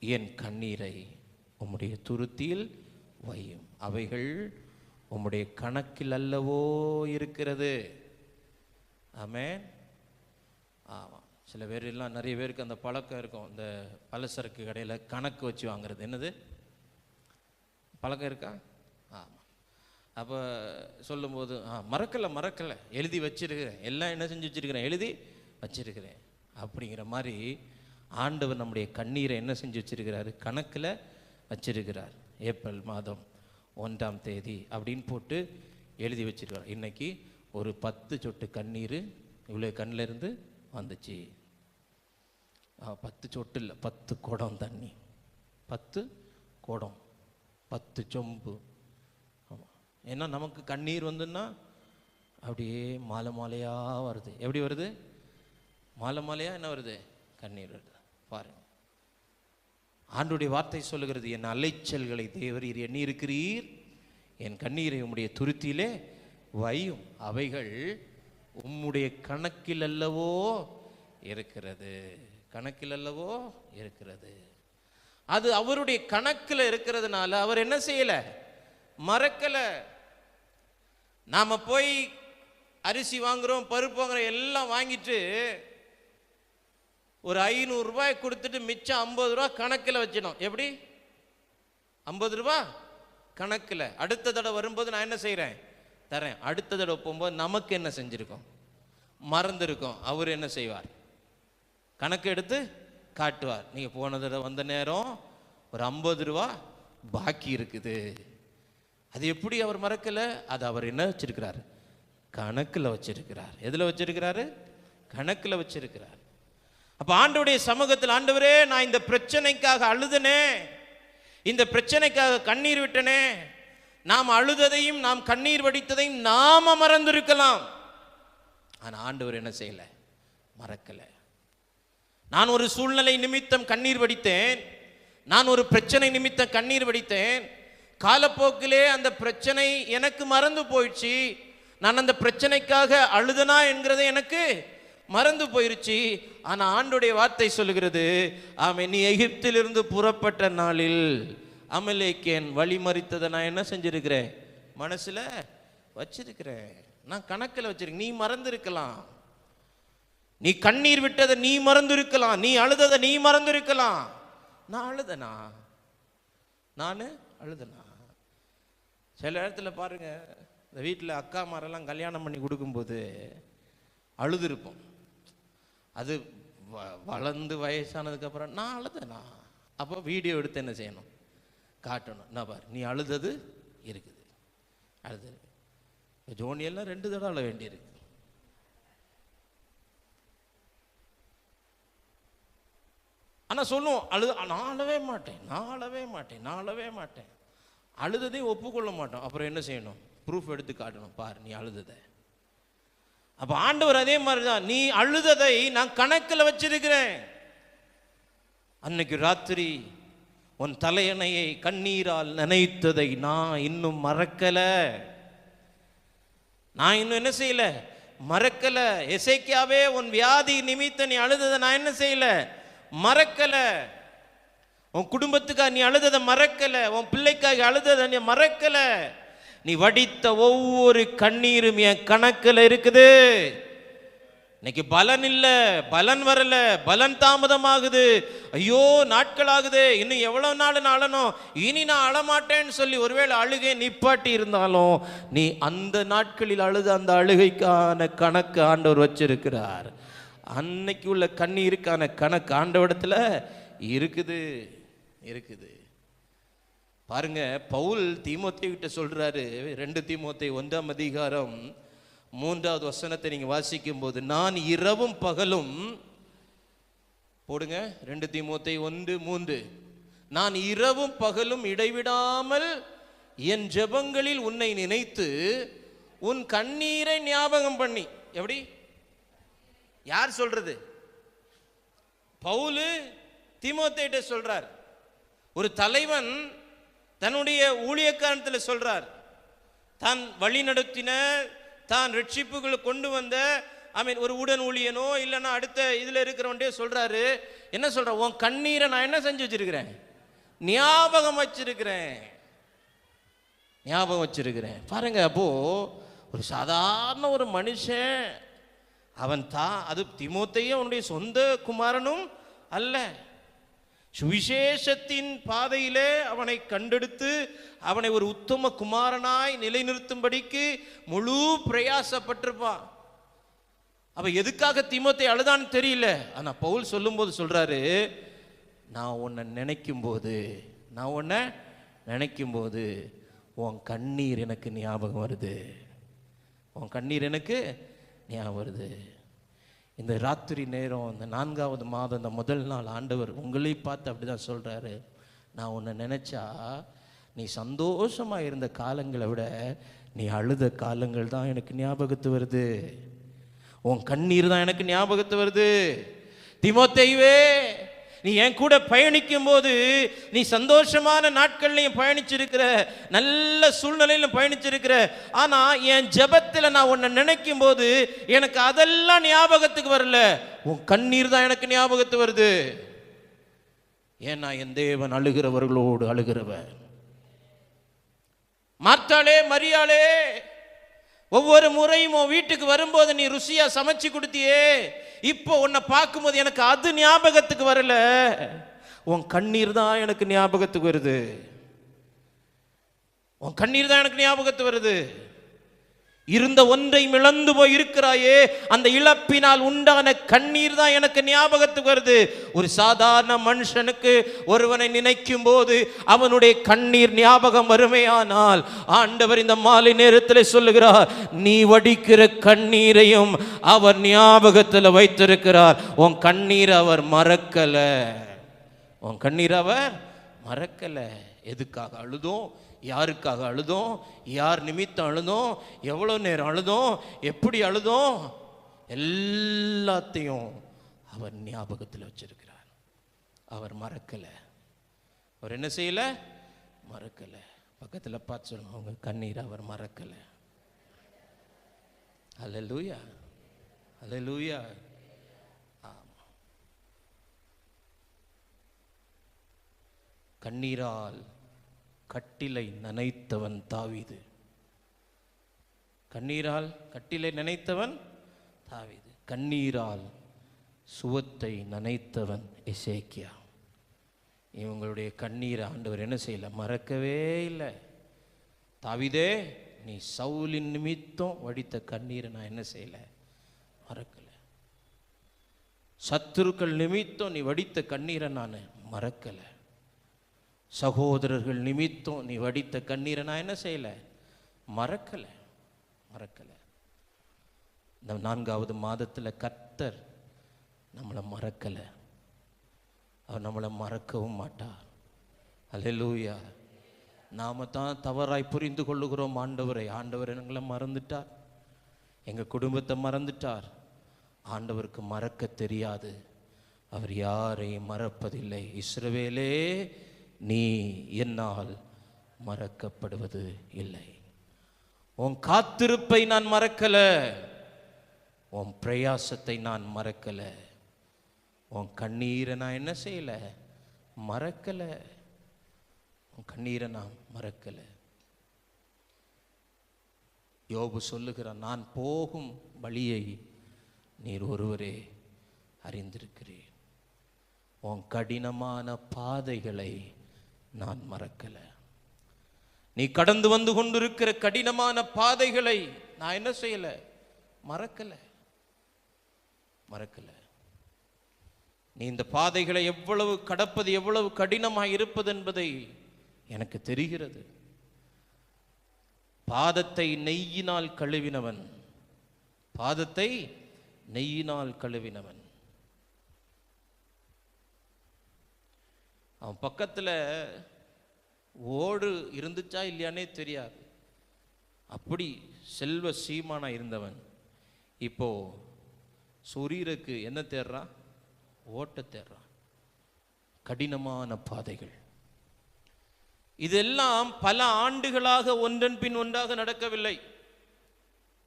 என் கண்ணீரை உம்முடைய துருத்தியில் வையும், அவைகள் உம்முடைய கணக்கில் அல்லவோ இருக்கிறது. ஆமென். ஆமாம். சில பேர் எல்லாம், நிறைய பேருக்கு அந்த பழக்கம் இருக்கும், இந்த பலசரக்கு கடையில் கணக்கு வச்சு வாங்குறது. என்னது பழக்கம் இருக்கா? ஆமாம். அப்போ சொல்லும்போது, மறக்கலை, எழுதி வச்சிருக்கிறேன், எல்லாம் என்ன செஞ்சு வச்சிருக்கிறேன், எழுதி வச்சிருக்கிறேன் அப்படிங்கிற மாதிரி ஆண்டவர் நம்முடைய கண்ணீரை என்ன செஞ்சு வச்சிருக்கிறாரு, கணக்கில் வச்சிருக்கிறார். ஏப்ரல் மாதம் 1ஆம் தேதி அப்படின்னு போட்டு எழுதி வச்சிருக்கார். இன்னைக்கு ஒரு 10 சொட்டு கண்ணீர் இவ்வளோ கண்ணில் இருந்து வந்துச்சு. 10 சொட்டு இல்லை, 10 குடம் தண்ணி, 10 குடம், 10 சொம்பு. ஆமாம். ஏன்னா நமக்கு கண்ணீர் வந்துன்னா அப்படியே மாலை மாலையாக வருது. எப்படி வருது? மாலை மாலையாக என்ன வருது? கண்ணீர் வருது. பாருங்க, ஆண்டுடைய வார்த்தை சொல்லுகிறது, என் அலைச்சல்களை தேவரீர் எண்ணி இருக்கிறீர், என் கண்ணீரை உம்முடைய துருத்தியிலே வையும், அவைகள் உம்முடைய கணக்கில் அல்லவோ இருக்கிறது. கணக்கில் அல்லவோ இருக்கிறது. அது அவருடைய கணக்கில் இருக்கிறதுனால அவர் என்ன செய்யல, மறக்கல. நாம போய் அரிசி வாங்குறோம், பருப்பு வாங்குறோம், எல்லாம் வாங்கிட்டு ஒரு 500 ரூபாய் கொடுத்துட்டு மிச்சம் 50 ரூபா கணக்கில் வச்சிடும். எப்படி? 50 ரூபா கணக்கில். அடுத்த தடவை வரும்போது நான் என்ன செய்கிறேன், தரேன். அடுத்த தடவை போகும்போது நமக்கு என்ன செஞ்சுருக்கோம், மறந்துருக்கோம். அவர் என்ன செய்வார், கணக்கு எடுத்து காட்டுவார். நீங்கள் போன தடவை வந்த நேரம் ஒரு 50 ரூபா பாக்கி இருக்குது. அது எப்படி அவர் மறக்கலை? அது அவர் என்ன வச்சிருக்கிறார், கணக்கில் வச்சிருக்கிறார். எதில் வச்சிருக்கிறாரு? கணக்கில் வச்சிருக்கிறார். அப்போ ஆண்டவருடைய சமூகத்தில், ஆண்டவரே நான் இந்த பிரச்சனைக்காக அழுதனே, இந்த பிரச்சனைக்காக கண்ணீர் விட்டனே, நாம் அழுததையும் நாம் கண்ணீர் வடித்ததையும் நாம மறந்திருக்கலாம். ஆனா ஆண்டவர் என்ன செய்யல? மறக்கல. நான் ஒரு சூழ்நிலை நிமித்தம் கண்ணீர் வடித்தேன், நான் ஒரு பிரச்சனை நிமித்தம் கண்ணீர் வடித்தேன். காலப்போக்கிலே அந்த பிரச்சனை எனக்கு மறந்து போயிடுச்சு. நான் அந்த பிரச்சனைக்காக அழுதனா என்கிறதே எனக்கு மறந்து போயிருச்சு. ஆனா ஆண்டுடைய வார்த்தை சொல்லுகிறது, ஆமே, நீ எகிப்திலிருந்து புறப்பட்ட நாளில் அமலேக்கேன் வழி மறித்ததை நான் என்ன செஞ்சிருக்கிறேன்? மனசுல வச்சிருக்கிறேன். நான் கணக்கில் வச்சிருக்கேன். நீ மறந்திருக்கலாம், நீ கண்ணீர் விட்டதை நீ மறந்திருக்கலாம், நீ அழுததை நீ மறந்திருக்கலாம். நான் அழுதனா. சில இடத்துல பாருங்க, இந்த வீட்டில் அக்கா மாரெல்லாம் கல்யாணம் பண்ணி கொடுக்கும்போது அழுதுருப்போம். அது வளர்ந்து வயசானதுக்கப்புறம் நான் அழுதனா, அப்போ வீடியோ எடுத்து என்ன செய்யணும்? காட்டணும். நான் பாரு, நீ அழுதது இருக்குது, அழுது. ஜோனியெல்லாம் 2 தடவை அழ வேண்டியிருக்கு. ஆனால் சொல்லுவோம், நான் அழவே மாட்டேன். அழுததையும் ஒப்புக்கொள்ள மாட்டோம். அப்புறம் என்ன செய்யணும்? ப்ரூஃப் எடுத்து காட்டணும். பாரு, நீ அழுததை. அப்போ ஆண்டவர் அதே மாதிரி தான், நீ அழுததை நான் கணக்கில் வச்சிருக்கிறேன். அன்னைக்கு ராத்திரி உன் தலையணையை கண்ணீரால் நனைத்ததை நான் இன்னும் மறக்கல. நான் இன்னும் என்ன செய்யல? மறக்கல. எசேக்கியாவே, உன் வியாதி நிமித்த நீ அழுததை நான் என்ன செய்யல? மறக்கல. உன் குடும்பத்துக்காக நீ அழுததை மறக்கல. உன் பிள்ளைக்காக அழுததை நீ மறக்கல. நீ வடித்த ஒவ்வொரு கண்ணீரும் என் கணக்கில் இருக்குது. இன்னைக்கு பலன் இல்லை, பலன் வரல, பலன் தாமதமாகுது, ஐயோ நாட்கள் ஆகுது, இன்னும் எவ்வளவு நாள் நான் அழணும், இனி நான் அழமாட்டேன்னு சொல்லி ஒருவேளை அழுகை நிப்பாட்டி இருந்தாலும் நீ அந்த நாட்களில் அழுத அந்த அழுகைக்கான கணக்கு ஆண்டவர் வச்சிருக்கிறார். அன்னைக்கு உள்ள கண்ணீருக்கான கணக்கு ஆண்டவரிடத்துல இருக்குது. பாருங்க, பவுல் தீமோத்தேயு கிட்ட சொல்றாரு, 2 தீமோத்தேயு 1ஆம் அதிகாரம் 3வது வசனத்தை நீங்க வாசிக்கும் போது, நான் இரவும் பகலும், போடுங்க 2 தீமோத்தேயு 1:3, நான் இரவும் பகலும் இடைவிடாமல் என் ஜெபங்களில் உன்னை நினைத்து உன் கண்ணீரை ஞாபகம் பண்ணி. எப்படி? யார் சொல்றது? பவுல் தீமோத்தேயுட்ட சொல்றார். ஒரு தலைவன் தன்னுடைய ஊழியக்காரத்தில் சொல்றார், தான் வழி நடத்தின, தான் ரட்சிப்புகளை கொண்டு வந்த ஒரு உடன் ஊழியனோ இல்லைன்னா அடுத்த இதில் இருக்கிறவன்டே சொல்றாரு, என்ன சொல்ற? உன் கண்ணீரை நான் என்ன செஞ்சு வச்சிருக்கிறேன்? ஞாபகம் வச்சிருக்கிறேன். பாருங்க, அப்போ ஒரு சாதாரண ஒரு மனுஷன், அவன் தான், அது தீமோத்தேயு அவனுடைய சொந்த குமாரனும் அல்ல, சுவிசேஷத்தின் பாதையிலே அவனை கண்டெடுத்து அவனை ஒரு உத்தம குமாரனாய் நிலைநிறுத்தும்படிக்கு முழு பிரயாசப்பட்டிருப்பான். அவ எதுக்காக தீமோத்தேயு அழுதான்னு தெரியல. ஆனா பவுல் சொல்லும்போது சொல்றாரு, நான் உன்னை நினைக்கும் போது உன் கண்ணீர் எனக்கு ஞாபகம் வருது. இந்த ராத்திரி நேரம், இந்த 4வது மாதம், இந்த முதல் நாள், ஆண்டவர் உங்களை பார்த்து அப்படிதான் சொல்றாரு, நான் உன்னை நினைச்சா நீ சந்தோஷமா இருந்த காலங்களை விட நீ அழுத காலங்கள் தான் எனக்கு ஞாபகத்து வருது. உன் கண்ணீர் தான் எனக்கு ஞாபகத்து வருது. தீமோத்தேயுவே, நீ என் கூட பயணிக்கும் போது நீ சந்தோஷமான நாட்கள்லையும் பயணிச்சிருக்கிற, நல்ல சூழ்நிலையிலும் பயணிச்சிருக்கிற. ஆனா என் ஜெபத்தில் நான் உன்னை நினைக்கும் போது எனக்கு அதெல்லாம் ஞாபகத்துக்கு வரல, உன் கண்ணீர் தான் எனக்கு ஞாபகத்து வருது. ஏன்னா என் தேவன் அழுகிறவர்களோடு அழுகிறவன். மார்த்தாளே, மரியாளே, ஒவ்வொரு முறையும் உன் வீட்டுக்கு வரும்போது நீ ருசியா சமைச்சு கொடுத்தியே, இப்போ உன்னை பார்க்கும்போது எனக்கு அது ஞாபகத்துக்கு வரல, உன் கண்ணீர் தான் எனக்கு ஞாபகத்துக்கு வருது. இருந்த ஒன்றை இழந்து போய் இருக்கிறாயே, அந்த இழப்பினால் உண்டான கண்ணீர் தான் எனக்கு ஞாபகத்துக்கு வருது. ஒரு சாதாரண மனுஷனுக்கு ஒருவனை நினைக்கும் போது அவனுடைய கண்ணீர் ஞாபகம் வருமேயானால், ஆண்டவர் இந்த மாலை நேரத்தில் சொல்லுகிறார், நீ வடிக்கிற கண்ணீரையும் அவர் ஞாபகத்தில் வைத்திருக்கிறார். உன் கண்ணீர் அவர் மறக்கல. எதுக்காக அழுதோம், யாருக்காக அழுதோம், யார் நிமித்தம் அழுதோம், எவ்வளோ நேரம் அழுதோம், எப்படி அழுதோம், எல்லாத்தையும் அவர் ஞாபகத்தில் வச்சிருக்கிறார். அவர் மறக்கலை. அவர் என்ன செய்யலை? மறக்கலை. பக்கத்தில் பார்த்து சொல்லுங்க, அவங்க கண்ணீரை அவர் மறக்கலை. அல்லேலூயா, அல்லேலூயா. கண்ணீரால் கட்டிலை நனைத்தவன் தாவீது. கண்ணீரால் கட்டிலை நனைத்தவன் தாவீது. கண்ணீரால் சுவத்தை நனைத்தவன் எசேக்கியா. இவங்களுடைய கண்ணீரை ஆண்டவர் என்ன செய்யல? மறக்கவே இல்லை. தாவீதே, நீ சவுலின் நிமித்தம் வடித்த கண்ணீரை நான் என்ன செய்யல? மறக்கல. சத்துருக்கள் நிமித்தம் நீ வடித்த கண்ணீரை நான் மறக்கல. சகோதரர்கள் நிமித்தம் நீ வடித்த கண்ணீரை நான் என்ன செய்யல? மறக்கல, மறக்கல. இந்த 4வது மாதத்தில் கர்த்தர் நம்மளை மறக்கல. அவர் நம்மளை மறக்கவும் மாட்டார். அல்லேலூயா. நாம தான் தவறாய் புரிந்து கொள்ளுகிறோம் ஆண்டவரை. ஆண்டவர் எங்களை மறந்துட்டார், எங்கள் குடும்பத்தை மறந்துட்டார். ஆண்டவருக்கு மறக்க தெரியாது. அவர் யாரையும் மறப்பதில்லை. இஸ்ரவேலே, நீ என்னால் மறக்கப்படுவது இல்லை. உன் காத்திருப்பை நான் மறக்கல, உன் பிரயாசத்தை நான் மறக்கல, உன் கண்ணீரை நான் என்ன செய்யல? மறக்கல. உன் கண்ணீரை நான் மறக்கல. யோபு சொல்லுகிறான், நான் போகும் வழியை நீர் ஒருவரே அறிந்திருக்கிறீர். உன் கடினமான பாதைகளை நான் மறக்கல. நீ கடந்து வந்து கொண்டிருக்கிற கடினமான பாதைகளை நான் என்ன செய்யல? மறக்கல, மறக்கல. நீ இந்த பாதைகளை எவ்வளவு கடப்பது எவ்வளவு கடினமாக இருப்பது என்பதை எனக்கு தெரிகிறது. பாதத்தை நெய்யினால் கழுவினவன், பாதத்தை நெய்யினால் கழுவினவன். அவன் பக்கத்தில் ஓடு இருந்துச்சா இல்லையானே தெரியாது. அப்படி செல்வ சீமானா இருந்தவன் இப்போ சொரீருக்கு என்ன தேடுறான்? ஓட்ட தேடுறான். கடினமான பாதைகள். இதெல்லாம் பல ஆண்டுகளாக ஒன்றன் பின் ஒன்றாக நடக்கவில்லை.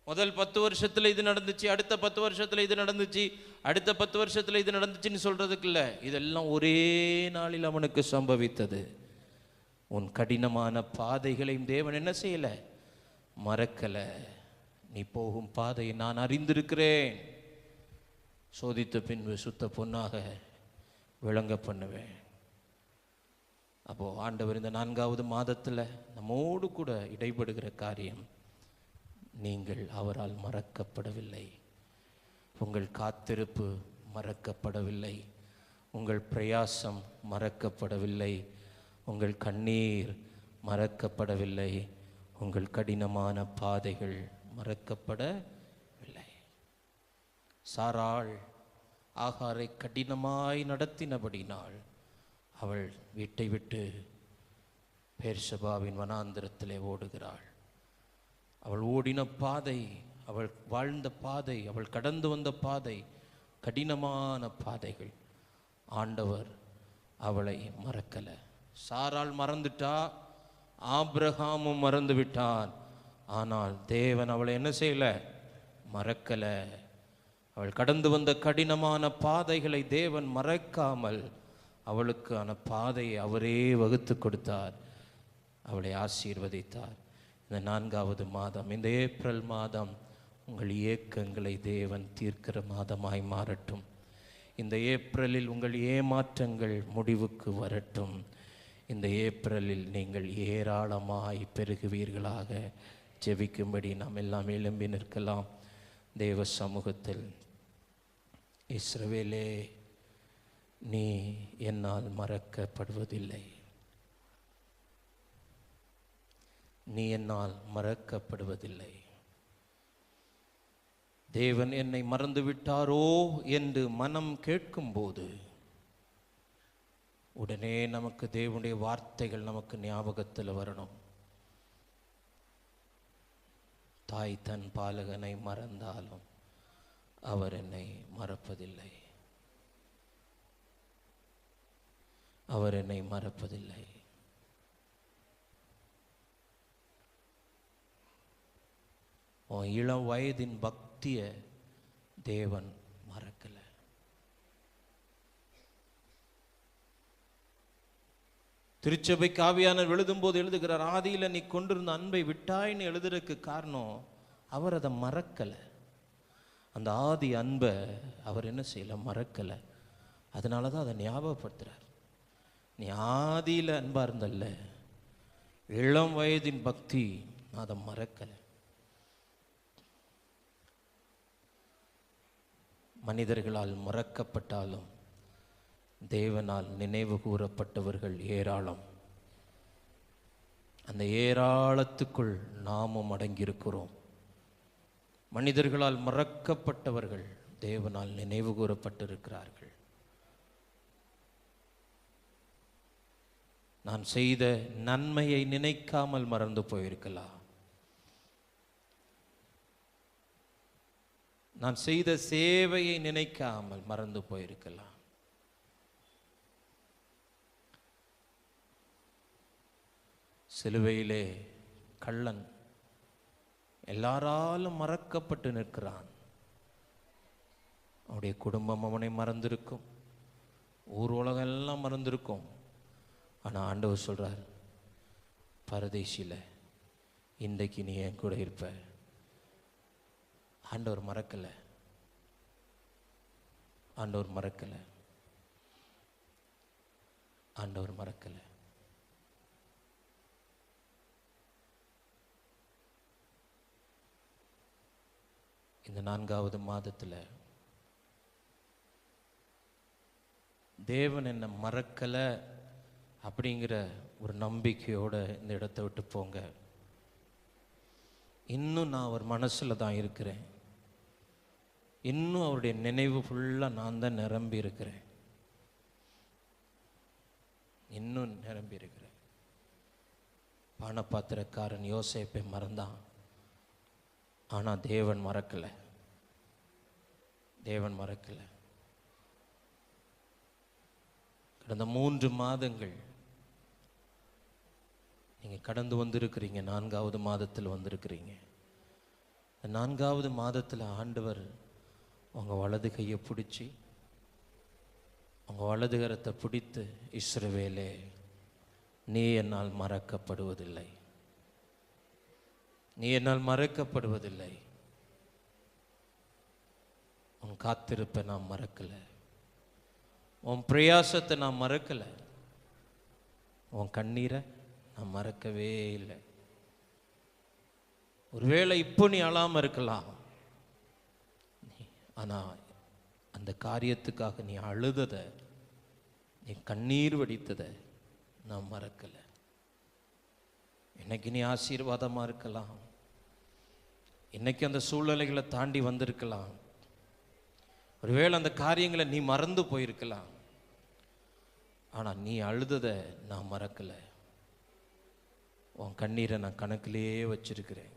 முதல் 10 வருஷத்துல இது நடந்துச்சு, அடுத்த 10 வருஷத்துல இது நடந்துச்சு, அடுத்த 10 வருஷத்துல இது நடந்துச்சுன்னு சொல்றதுக்கு இல்லை. இதெல்லாம் ஒரே நாளில் அவனுக்கு சம்பவித்தது. உன் கடினமான பாதைகளையும் தேவன் என்ன செய்யல? மறக்கல. நீ போகும் பாதையை நான் அறிந்திருக்கிறேன். சோதித்த பின்பு சுத்த பொன்னாக விளங்க பண்ணுவேன். அப்போ ஆண்டவர் இந்த 4வது மாதத்தில் நம்மோடு கூட இடைபடுகிற காரியம், நீங்கள் அவரால் மறக்கப்படவில்லை. உங்கள் காத்திருப்பு மறக்கப்படவில்லை. உங்கள் பிரயாசம் மறக்கப்படவில்லை. உங்கள் கண்ணீர் மறக்கப்படவில்லை. உங்கள் கடினமான பாதைகள் மறக்கப்படவில்லை. சாராள் ஆகாரை கடினமாய் நடத்தினபடினால் அவள் வீட்டை விட்டு பெர்சபாவின் வனாந்திரத்திலே ஓடுகிறாள். அவள் ஓடின பாதை, அவள் வாழ்ந்த பாதை, அவள் கடந்து வந்த பாதை கடினமான பாதைகள். ஆண்டவர் அவளை மறக்கல. சாராள் மறந்துட்டா, ஆபிரகாமும் மறந்து விட்டான். ஆனால் தேவன் அவளை என்ன செய்யல? மறக்கல. அவள் கடந்து வந்த கடினமான பாதைகளை தேவன் மறக்காமல் அவளுக்கான பாதையை அவரே வகுத்து கொடுத்தார். அவளை ஆசீர்வதித்தார். இந்த 4வது மாதம், இந்த ஏப்ரல் மாதம் உங்கள் ஏக்கங்களை தேவன் தீர்க்கிற மாதமாய் மாறட்டும். இந்த ஏப்ரலில் உங்கள் ஏமாற்றங்கள் முடிவுக்கு வரட்டும். இந்த ஏப்ரலில் நீங்கள் ஏராளமாய் பெருகுவீர்களாக. ஜெபிக்கும்படி நாம் எல்லாம் எழும்பி நிற்கலாம் தேவ சமூகத்தில். இஸ்ரவேலே, நீ என்னால் மறக்கப்படுவதில்லை. நீ என்னால் மறக்கப்படுவதில்லை. தேவன் என்னை மறந்து விட்டாரோ என்று மனம் கேட்கும்போது உடனே நமக்கு தேவனுடைய வார்த்தைகள் நமக்கு ஞாபகத்தில் வரணும். தாய் தன் பாலகனை மறந்தாலும் அவர் என்னை மறப்பதில்லை, அவர் என்னை மறப்பதில்லை. உன் இளம் வயதின் பக்தியை தேவன் மறக்கல. திருச்சபைக்கு ஆவியானவர் எழுதும் போது எழுதுகிறார், ஆதியில் நீ கொண்டிருந்த அன்பை விட்டாய்ன்னு எழுதுறதுக்கு காரணம் அவர் அதை மறக்கலை. அந்த ஆதி அன்பை அவர் என்ன செய்யலை, மறக்கலை. அதனால தான் அதை ஞாபகப்படுத்துகிறார். நீ ஆதியில் அன்பாக இருந்தல்ல, இளம் வயதின் பக்தி அதை மறக்கலை. மனிதர்களால் மறக்கப்பட்டாலும் தேவனால் நினைவு கூறப்பட்டவர்கள் ஏராளம். அந்த ஏராளத்துக்குள் நாமும் அடங்கியிருக்கிறோம். மனிதர்களால் மறக்கப்பட்டவர்கள் தேவனால் நினைவு கூறப்பட்டிருக்கிறார்கள். நான் செய்த நன்மையை நினைக்காமல் மறந்து போயிருக்கலாம். நான் செய்த சேவையை நினைக்காமல் மறந்து போயிருக்கலாம். சிலுவையிலே கள்ளன் எல்லாராலும் மறக்கப்பட்டு நிற்கிறான். அவனுடைய குடும்பம் அவனை மறந்திருக்கும், ஊர் உலகம் எல்லாம் மறந்திருக்கும். ஆனால் ஆண்டவர் சொல்றார், பரதேசியில் இன்றைக்கு நீ என் கூட இருப்ப. ஆண்டவர் மறக்கலை, ஆண்டவர் மறக்கலை, ஆண்டவர் மறக்கலை. இந்த 4வது மாதத்தில் தேவன் என்னை மறக்கலை அப்படிங்கிற ஒரு நம்பிக்கையோடு இந்த இடத்தை விட்டு போங்க. இன்னும் நான் அவர் மனசில் தான் இருக்கிறேன். இன்னும் அவருடைய நினைவு ஃபுல்லாக நான் தான் நிரம்பி இருக்கிறேன். இன்னும் நிரம்பி இருக்கிறேன். பானபாத்திரக்காரன் யோசேப்பை மறந்தான், ஆனால் தேவன் மறக்கலை, தேவன் மறக்கலை. கடந்த 3 மாதங்கள் நீங்கள் கடந்து வந்திருக்கிறீங்க. 4வது மாதத்தில் வந்திருக்கிறீங்க. 4வது மாதத்தில் ஆண்டவர் உங்கள் வலது கையை பிடிச்சி, உங்கள் வலது கரத்தை பிடித்து, இஸ்ரவேலே நீ என்னால் மறக்கப்படுவதில்லை, நீ என்னால் மறக்கப்படுவதில்லை. உன் காத்திருப்பை நான் மறக்கலை, உன் பிரயாசத்தை நான் மறக்கலை, உன் கண்ணீரை நான் மறக்கவே இல்லை. ஒருவேளை இப்போ நீ அழாமல் இருக்கலாம், ஆனால் அந்த காரியத்துக்காக நீ அழுததை, நீ கண்ணீர் வடித்ததை நான் மறக்கலை. இன்னைக்கு நீ ஆசீர்வாதமாக இருக்கலாம், இன்னைக்கு அந்த சூழ்நிலைகளை தாண்டி வந்திருக்கலாம். ஒருவேளை அந்த காரியங்களை நீ மறந்து போயிருக்கலாம், ஆனால் நீ அழுததை நான் மறக்கலை. உன் கண்ணீரை நான் கணக்கிலேயே வச்சிருக்கிறேன்,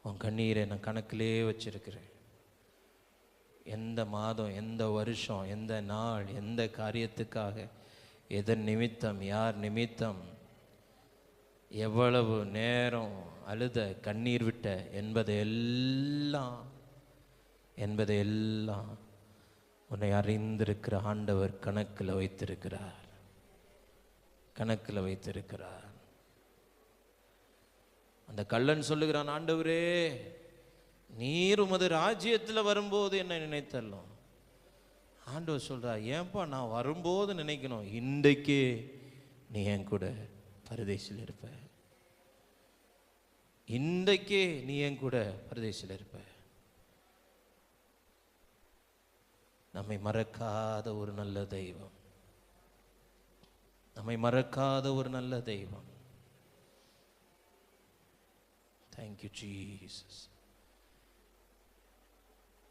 உன் கண்ணீரை நான் கணக்கிலேயே வச்சிருக்கிறேன். எந்த மாதம், எந்த வருஷம், எந்த நாள், எந்த காரியத்துக்காக, எதன் நிமித்தம், யார் நிமித்தம், எவ்வளவு நேரம் அழுத, கண்ணீர் விட்ட என்பதையெல்லாம் உன்னை அறிந்திருக்கிற ஆண்டவர் கணக்கில் வைத்திருக்கிறார், கணக்கில் வைத்திருக்கிறார். அந்த கள்ளன் சொல்லுகிறான், ஆண்டவரே நீர் உமது ராஜ்யத்தில் வரும்போது என்ன நினைத்தல்லும். ஆண்டவர் சொல்றார், ஏன்பா நான் வரும்போது நினைக்கணும், இன்றைக்கே நீ என் கூட பரதேசில் இருப்ப, இன்றைக்கே நீ என் கூட பரதேசில் இருப்ப. நம்மை மறக்காத ஒரு நல்ல தெய்வம், நம்மை மறக்காத ஒரு நல்ல தெய்வம். Thank you Jesus.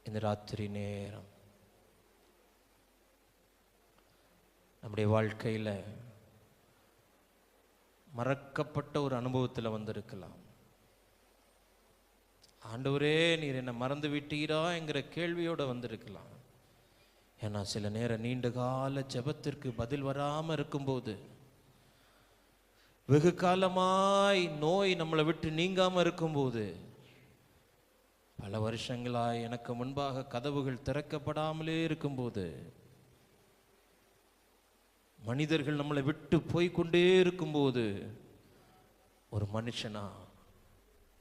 இந்த ராத்திரி நேரம் நம்முடைய வாழ்க்கையில் மறக்கப்பட்ட ஒரு அனுபவத்தில் வந்திருக்கலாம். ஆண்டவரே நீர் என்னை மறந்து விட்டீரா என்கிற கேள்வியோடு வந்திருக்கலாம். ஏன்னா சில நேரம் நீண்ட கால ஜெபத்திற்கு பதில் வராமல் இருக்கும்போது, வெகு காலமாய் நோய் நம்மளை விட்டு நீங்காமல் இருக்கும்போது, பல வருஷங்களாய் எனக்கு முன்பாக கதவுகள் திறக்கப்படாமலே இருக்கும்போது, மனிதர்கள் நம்மளை விட்டு போய்கொண்டே இருக்கும்போது, ஒரு மனுஷனா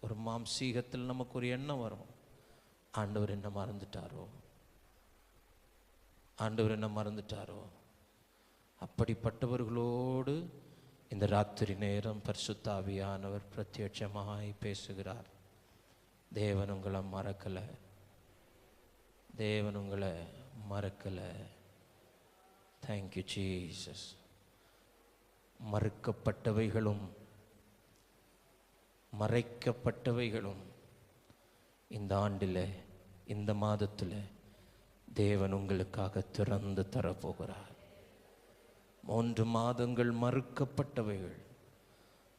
ஒரு மாம்சீகத்தில் நமக்கு ஒரு எண்ணம் வரும், ஆண்டவர் என்ன மறந்துட்டாரோ, ஆண்டவர் என்ன மறந்துட்டாரோ. அப்படிப்பட்டவர்களோடு இந்த ராத்திரி நேரம் பரிசுத்த ஆவியானவர் பிரத்யட்சமாய் பேசுகிறார். தேவன் உங்களை மறக்கலை, தேவன் உங்களை மறக்கலை. Thank you Jesus. மறுக்கப்பட்டவைகளும் மறைக்கப்பட்டவைகளும் இந்த ஆண்டில், இந்த மாதத்தில் தேவன் உங்களுக்காக திறந்து தரப்போகிறார். 3 மாதங்கள் மறுக்கப்பட்டவைகள்,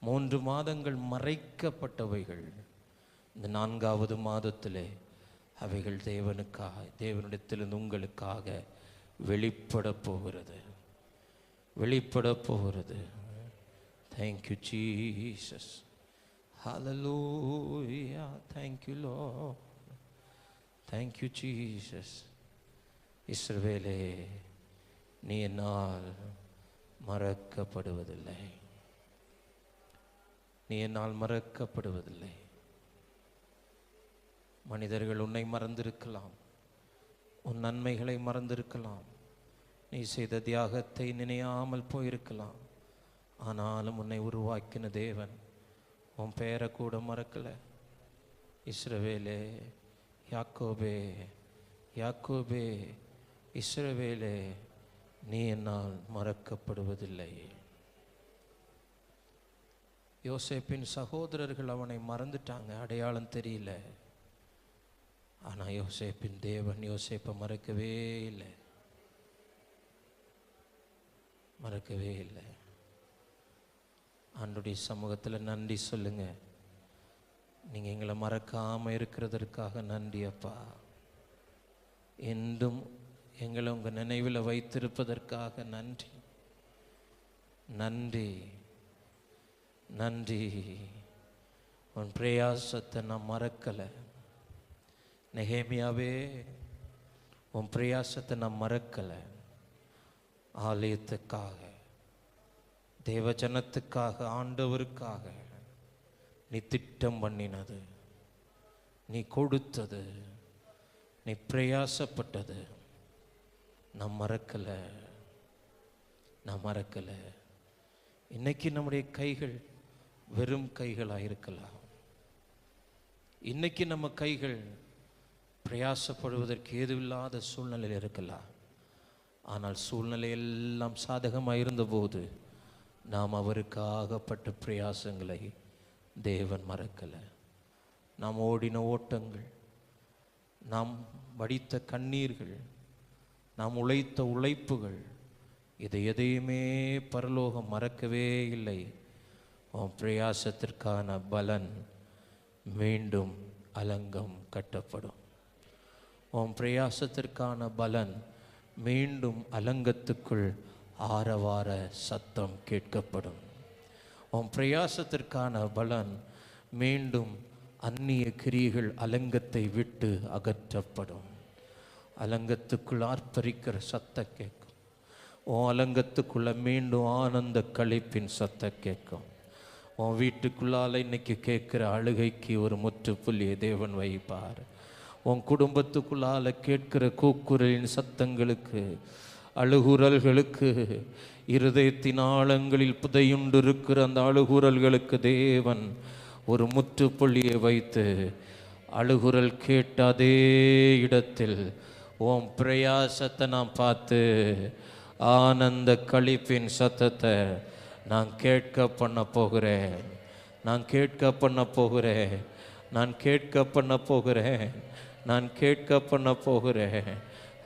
3 மாதங்கள் மறைக்கப்பட்டவைகள், இந்த 4வது மாதத்திலே அவைகள் தேவனுக்காக, தேவனிடத்திலிருந்து உங்களுக்காக வெளிப்பட போகிறது, வெளிப்பட போகிறது. Thank you Jesus. Hallelujah. Thank you lord. Thank you Jesus. இஸ்ரவேலே, நீ என்னால் மறக்கப்படுவதில்லை, நீ என்னால் மறக்கப்படுவதில்லை. மனிதர்கள் உன்னை மறந்திருக்கலாம், உன் நன்மைகளை மறந்திருக்கலாம், நீ செய்த தியாகத்தை நினையாமல் போயிருக்கலாம். ஆனாலும் உன்னை உருவாக்கின தேவன் உன் பெயரை கூட மறக்கலை. இஸ்ரவேலே, யாக்கோபே, யாக்கோபே, இஸ்ரவேலே, நீ என்னால் மறக்கப்படுவதில்லை. யோசேப்பின் சகோதரர்கள் அவனை மறந்துட்டாங்க, அடையாளம் தெரியல. ஆனால் யோசேப்பின் தேவன் யோசேப்பை மறக்கவே இல்லை, மறக்கவே இல்லை. ஆண்டவருடைய சமூகத்தில் நன்றி சொல்லுங்க. நீங்கள் எங்களை மறக்காமல் இருக்கிறதற்காக நன்றி அப்பா. என்றும் எங்களை உங்கள் நினைவில் வைத்திருப்பதற்காக நன்றி, நன்றி, நன்றி. உன் பிரயாசத்தை நான் மறக்கலை. நெகேமியாவே, உன் பிரயாசத்தை நான் மறக்கலை. ஆலயத்துக்காக, தேவஜனத்துக்காக, ஆண்டவருக்காக நீ திட்டம் பண்ணினது, நீ கொடுத்தது, நீ பிரயாசப்பட்டது நான் மறக்கலை, நான் மறக்கலை. இன்னைக்கு நம்முடைய கைகள் வெறும் கைகளாக இருக்கலாம். இன்னைக்கு நம்ம கைகள் பிரயாசப்படுவதற்கு ஏதுவில்லாத சூழ்நிலையில் இருக்கலாம். ஆனால் சூழ்நிலை எல்லாம் சாதகமாக இருந்தபோது நாம் அவருக்காகப்பட்ட பிரயாசங்களை தேவன் மறக்கலை. நாம் ஓடின ஓட்டங்கள், நாம் வடித்த கண்ணீர்கள், நாம் உழைத்த உழைப்புகள், இதை எதையுமே பரலோகம் மறக்கவே இல்லை. உன் பிரயாசத்திற்கான பலன் மீண்டும் அலங்கம் கட்டப்படும். உன் பிரயாசத்திற்கான பலன் மீண்டும் அலங்கத்துக்குள் ஆரவார சத்தம் கேட்கப்படும். உன் பிரயாசத்திற்கான பலன் மீண்டும் அந்நிய கிரியைகள் அலங்கத்தை விட்டு அகற்றப்படும். அலங்கத்துக்குள் ஆர்ப்பரிக்கிற சத்தம் கேட்கும். உன் அலங்கத்துக்குள்ள மீண்டும் ஆனந்த களிப்பின் சத்தம் கேட்கும். உன் வீட்டுக்குள்ளால இன்னைக்கு கேட்குற அழுகைக்கு ஒரு முற்றுப்புள்ளியை தேவன் வைப்பார். உன் குடும்பத்துக்குள்ளால கேட்கிற கூக்குரலின் சத்தங்களுக்கு, அழுகுரல்களுக்கு, இருதயத்தின் ஆழங்களில் புதையுண்டு இருக்கிற அந்த அழுகுரல்களுக்கு தேவன் ஒரு முற்றுப்புள்ளியை வைத்து, அழுகுரல் கேட்ட அதே இடத்தில் உன் பிரயாசத்தை நான் பார்த்து ஆனந்த களிப்பின் சத்தத்தை நான் கேட்க பண்ண போகிறேன், நான் கேட்க பண்ண போகிறேன், நான் கேட்க பண்ண போகிறேன், நான் கேட்க பண்ண போகிறேன்.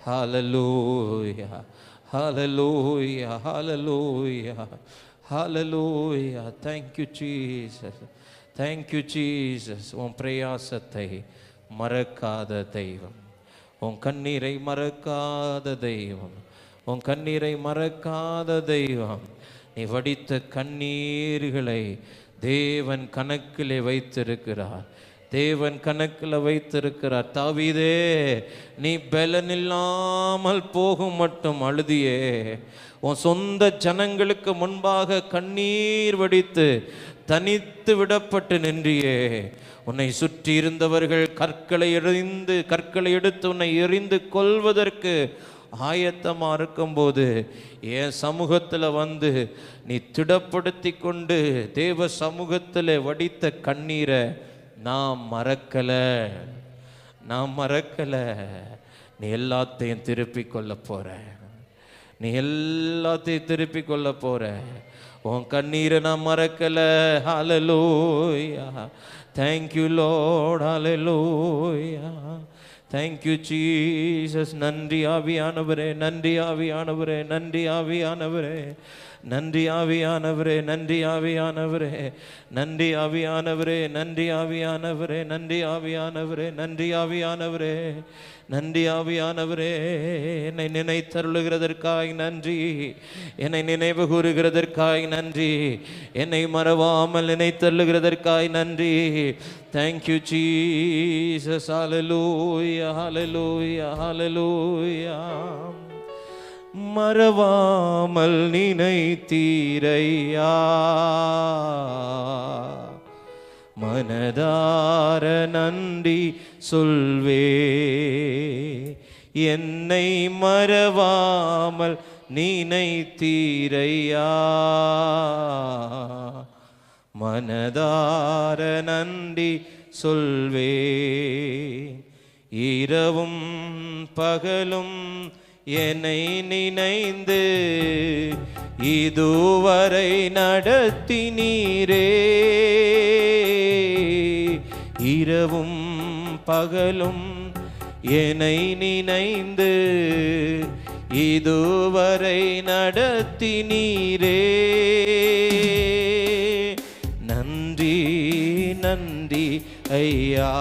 ஹல்லேலூயா, Hallelujah, hallelujah, hallelujah. Thank you, Jesus. Thank you, Jesus. உன் பிரயாசத்தை மறக்காத தெய்வம், உன் கண்ணீரை மறக்காத தெய்வம், உன் கண்ணீரை மறக்காத தெய்வம். நீ வடித்த கண்ணீர்களை தேவன் கணக்கிலே வைத்திருக்கிறார், தேவன் கணக்கில் வைத்திருக்கிறார். தாவீதே, நீ பலனில்லாமல் போகும் மட்டும் அழுதியே, உன் சொந்த ஜனங்களுக்கு முன்பாக கண்ணீர் வடித்து தனித்து விடப்பட்டு நின்றியே. உன்னை சுற்றி இருந்தவர்கள் கற்களை எடுத்து உன்னை எறிந்து கொல்வதற்கு ஆயத்தமா இருக்கும்போது என் சமூகத்தில் வந்து நீ திடப்படுத்தி கொண்டு தேவ சமூகத்தில் வடித்த கண்ணீரை நான் மறக்கல. நீ எல்லாத்தையும் திருப்பி கொள்ள போற, நீ எல்லாத்தையும் திருப்பி கொள்ள போற. உன் கண்ணீரை நான் மறக்கல. ஹல்லேலூயா. Thank you Lord. Hallelujah. Thank you Jesus. நன்றி ஆவியானவரே, நன்றி ஆவியானவரே, நன்றி ஆவியானவரே, நன்றி ஆவியானவரே, நன்றி ஆவியானவரே, நன்றி ஆவியானவரே, நன்றி ஆவியானவரே, நன்றி ஆவியானவரே, நன்றி ஆவியானவரே, நன்றி ஆவியானவரே. என்னை நினைத்தருளுகிறதற்காய் நன்றி, என்னை நினைவு கூறுகிறதற்காய் நன்றி, என்னை மறவாமல் நினைத்தருளுகிறதற்காய் நன்றி. Thank you Jesus. Hallelujah, hallelujah, hallelujah. மறவாமல் நினைத்தீரையா, மனதார நன்றி சொல்வே. என்னை மறவாமல் நினைத்தீரையா, மனதார நன்றி சொல்வே. இரவும் பகலும் என்னை நினைந்து இதுவரை நடத்தினீரே. இரவும் பகலும் என்னை நினைந்து இதுவரை நடத்தினீரே. நன்றி நன்றி ஐயா,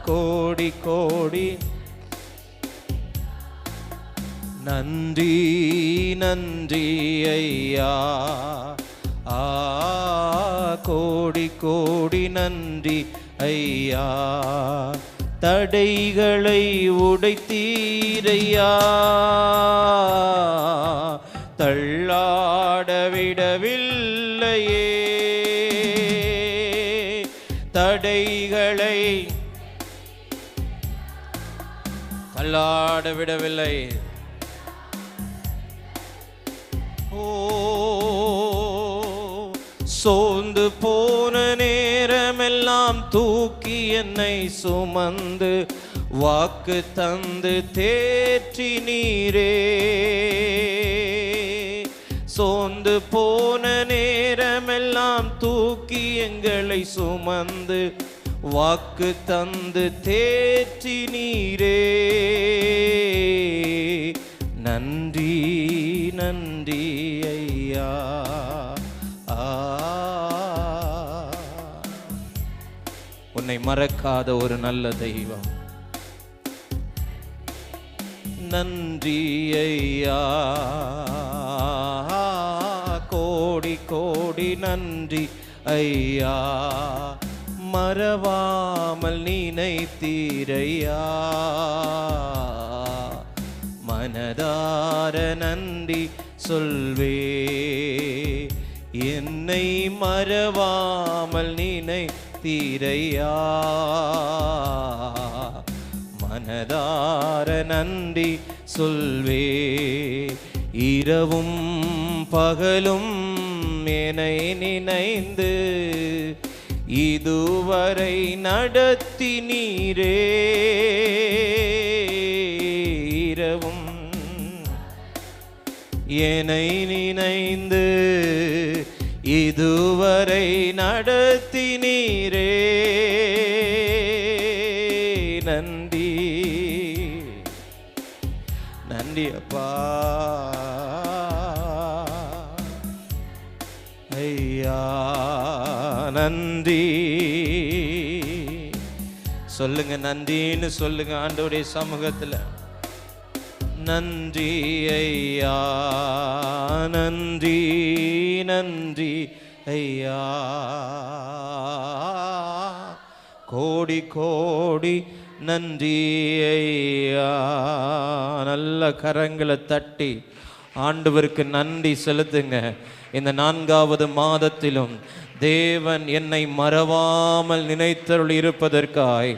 கோடி கோடி நன்றி நன்றி ஐயா, கோடி கோடி நன்றி ஐயா. தடைகளை உடைத்தீரையா, தள்ளாட விடவில்லையே. தடைகளை தள்ளாட விடவில்லை. சோர்ந்து போன நேரமெல்லாம் தூக்கி என்னை சுமந்து வாக்கு தந்து தேற்றி நீரே. சோர்ந்து போன நேரமெல்லாம் தூக்கி எங்களை சுமந்து வாக்கு தந்து தேற்றி நீரே. நன்றி நன்றி ஐயா. உன்னை மறக்காத ஒரு நல்ல தெய்வம். நன்றி ஐயா, கோடி கோடி நன்றி ஐயா. மறவாமல் நினைத்தீரையா, மனதார நன்றி சொல்வே. என்னை மறவாமல் நினைத்தீரையா, மனதார நன்றி சொல்வே. இரவும் பகலும் என்னை நினைந்து இதுவரை நடத்தி நீரே. இரவும் என்னை நினைந்து இதுவரை நடத்தி நீரே. நன்றி நன்றி. சொல்லுங்க, நன்றின்னு சொல்லுங்க ஆண்டவருடைய சமூகத்தில். நன்றி ஐயா, நன்றி நன்றி ஐயா, கோடி கோடி நன்றி ஐயா. நல்ல கரங்களை தட்டி ஆண்டவருக்கு நன்றி செலுத்துங்க. இந்த 4வது மாதத்திலும் தேவன் என்னை மறவாமல் நினைத்தருள் இருப்பதற்காய்,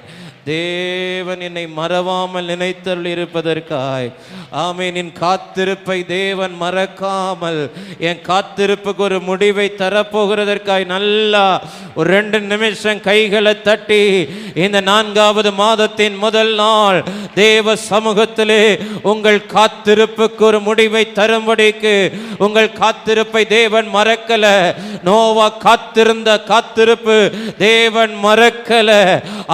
தேவன் என்னை மறவாமல் நினைத்தருள் இருப்பதற்காய், ஆமென். என் காத்திருப்பை தேவன் மறக்காமல் என் காத்திருப்புக்கு ஒரு முடிவை தரப்போகிறதற்காய் நல்லா ஒரு 2 நிமிஷம் கைகளை தட்டி இந்த 4வது மாதத்தின் முதல் நாள் தேவ சமூகத்திலே உங்கள் காத்திருப்புக்கு ஒரு முடிவை தரும்படிக்கு உங்கள் காத்திருப்பை தேவன் மறக்கல. நோவா காத்திருந்த காத்திருப்பு தேவன் மறக்கல.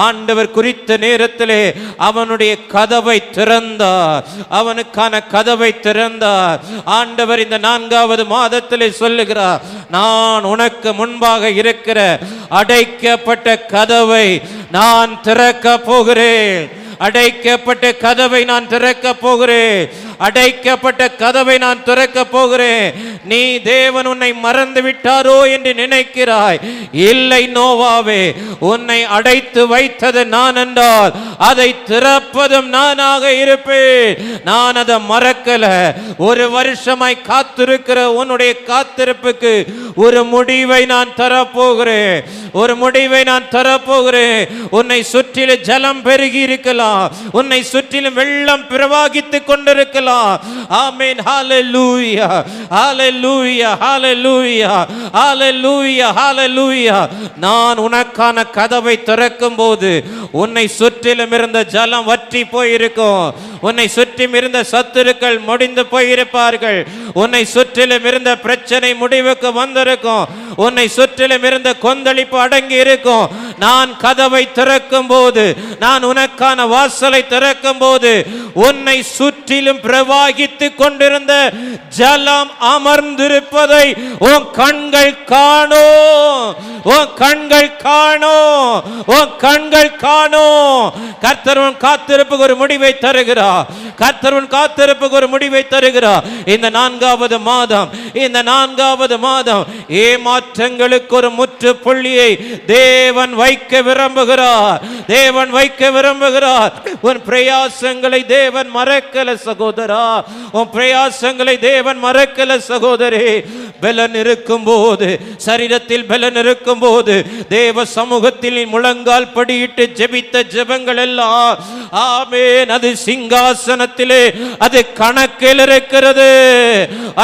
ஆண்டவர் குறித்த நேரத்திலே அவனுடைய கதவை திறந்தார், அவனுக்கான கதவை திறந்தார். ஆண்டவர் இந்த 4வது மாதத்திலே சொல்லுகிறார், நான் உனக்கு முன்பாக இருக்கிற அடைக்கப்பட்ட கதவை நான் திறக்க போகிறேன். அடைக்கப்பட்ட கதவை நான் திறக்க போகிறேன். அடைக்கப்பட்ட கதவை நான் திறக்க போகிறேன். நீ தேவன் உன்னை மறந்து விட்டாரோ என்று நினைக்கிறாய். இல்லை நோவாவே, உன்னை அடைத்து வைத்தது நான் என்றால் அதை திறப்பதும் நானாக இருப்பேன். நான் அதை மறக்கல. 1 வருஷமாய் காத்திருக்கிற உன்னுடைய காத்திருப்புக்கு ஒரு முடிவை நான் தரப்போகிறேன். ஒரு முடிவை நான் தரப்போகிறேன். உன்னை சுற்றிலும் ஜலம் பெருகி இருக்கலாம், உன்னை சுற்றிலும் வெள்ளம் பிரவாகித்துக் கொண்டிருக்கலாம். ஆமென். ஹalleluya, ஹalleluya, ஹalleluya, ஹalleluya, ஹalleluya. நான் உனக்கான கதவை திறக்கும் போது உன்னை சுற்றிலும் இருந்த ஜலம் வற்றி போயிருக்கும். உன்னை சுற்றிலும் இருந்த சத்துருக்கள் முடிந்து போயிருப்பார்கள். உன்னை சுற்றிலும் இருந்த பிரச்சனை முடிவுக்கு வந்திருக்கும். உன்னை சுற்றிலும் இருந்த கொந்தளிப்பு அடங்கி இருக்கும். நான் கதவை திறக்கும் போது, நான் உனக்கான வாசலை திறக்கும் போது உன்னை சுற்றிலும் பிரவாகித்துக் கொண்டிருந்த ஜலம் அமர்ந்திருப்பதை உன் கண்கள் காணும். உன் கண்கள் காணும். உன் கண்கள் காணும். கர்த்தர் உன் காத்திருப்புக்கு ஒரு முடிவை தருகிறார். கர்த்தர் உன் காத்திருப்புக்கு ஒரு முடிவை தருகிறார். இந்த 4வது மாதம், இந்த 4வது மாதம் ஏமாற்றங்களுக்கு ஒரு முற்றுப்புள்ளியை தேவன் வைக்க விரும்புகிறார். தேவன் வைக்க விரும்புகிறார். உன் பிரயாசங்களை தேவன் மறக்கல சகோதரா. உன் பிரயாசங்களை தேவன் மறக்கல சகோதரி. பலன் இருக்கும் போது, சரீரத்தில் பலன் இருக்கும் போது தேவ சமூகத்தில் முழங்கால் படியிட்டு ஜெபித்த ஜெபங்கள் எல்லாம், ஆமென், அது சிங்காசனத்திலே அது கணக்கில் இருக்கிறது.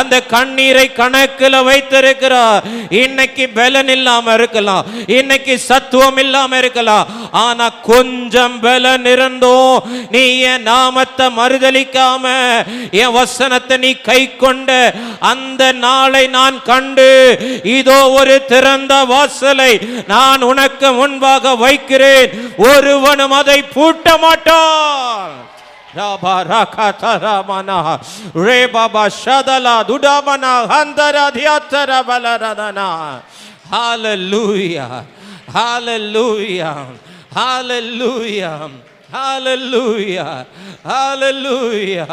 அந்த கண்ணீரை கணக்கில் வைத்திருக்கிறார். இன்னைக்கு பலன் இல்லாம இருக்கலாம், இன்னைக்கு சத்துவம் இல்லாம இருக்கலாம். ஆனா கொஞ்சம் பலன் இருந்தோம் நீ என் நாமத்தை மறுதலிக்காம என் வசனத்தை நீ கை கொண்ட அந்த நாளை நான் கண்டு, இதோ ஒரு திறந்த வாசலை நான் உனக்கு முன்பாக வைக்கிறேன், ஒருவனும் அதை பூட்ட மாட்டான். ராபா ராகாதா ராமனா ரே பாபா ஷதலா துடாமனா ஹந்தரா தியாத்தரா பலரதனா. ஹalleluya, ஹalleluya, ஹalleluya, ஹalleluya, ஹalleluya,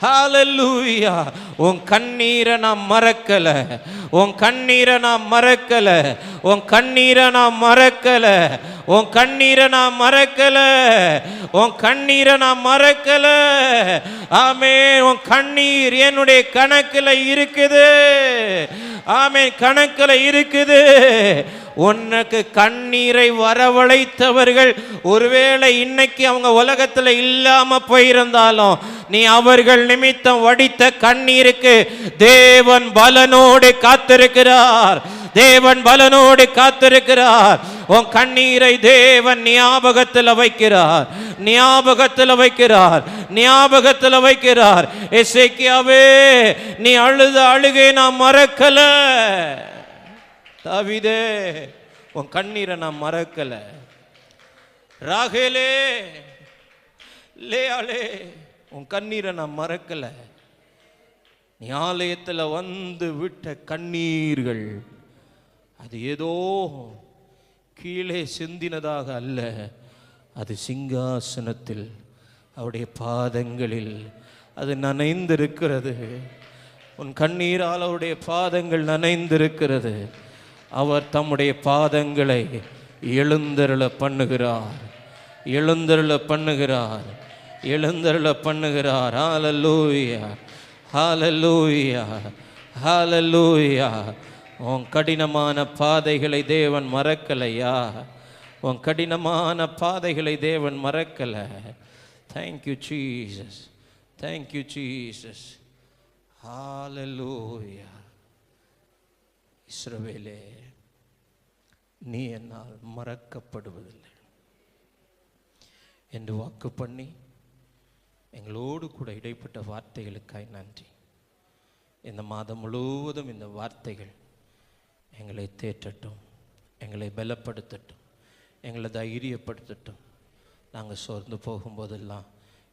ஹalleluya. உன் கண்ணீரை நான் மறக்கல. உன் கண்ணீரை நான் மறக்கல. உன் கண்ணீரை நான் மறக்கல. உன் கண்ணீரை நான் மறக்கல. உன் கண்ணீரை நான் மறக்கல. ஆமென். உன் கண்ணீர் என்னுடைய கணக்கில் இருக்குது. ஆமென், கணக்கில் இருக்குது. உனக்கு கண்ணீரை வரவழைத்தவர்கள் ஒருவேளை இன்னைக்கு அவங்க உலகத்தில் இல்லாம போயிருந்தாலும், நீ அவர்கள் நிமித்தம் வடித்த கண்ணீருக்கு தேவன் பலனோடு காத்திருக்கிறார். தேவன் பலனோடு காத்திருக்கிறார். உன் கண்ணீரை தேவன் ஞாபகத்தில் வைக்கிறார். ஞாபகத்தில் வைக்கிறார். ஞாபகத்தில் வைக்கிறார். எசேக்கியாவே, நீ அழுத அழுகை நான் மறக்கல. தாவீதே, உன் கண்ணீரை நான் மறக்கல. ராகேலே, லேயாலே, உன் கண்ணீரை நான் மறக்கல. நீ ஆலயத்தில் வந்து விட்ட கண்ணீர்கள் அது ஏதோ கீழே சிந்தினதாக அல்ல, அது சிங்காசனத்தில் அவருடைய பாதங்களில் அது நனைந்திருக்கிறது. உன் கண்ணீரால் அவருடைய பாதங்கள் நனைந்திருக்கிறது. அவர் தம்முடைய பாதங்களை எழுந்தருள பண்ணுகிறார், எழுந்தருள பண்ணுகிறார், எழுந்தருள பண்ணுகிறார். ஹல்லேலூயா, ஹல்லேலூயா, ஹல்லேலூயா. உன் கடினமான பாதைகளை தேவன் மறக்கலையா? உன் கடினமான பாதைகளை தேவன் மறக்கலை. Thank you Jesus, thank you Jesus. Hallelujah. இஸ்ரவேலே, நீ என்னால் மறக்கப்படுவதில்லை என்று வாக்கு பண்ணி எங்களோடு கூட இடைப்பட்ட வார்த்தைகளுக்காய் நன்றி. இந்த மாதம் முழுவதும் இந்த வார்த்தைகள் எங்களை தேற்றட்டும், எங்களை பலப்படுத்தட்டும், எங்களை தைரியப்படுத்தட்டும். நாங்கள் சோர்ந்து போகும்போதெல்லாம்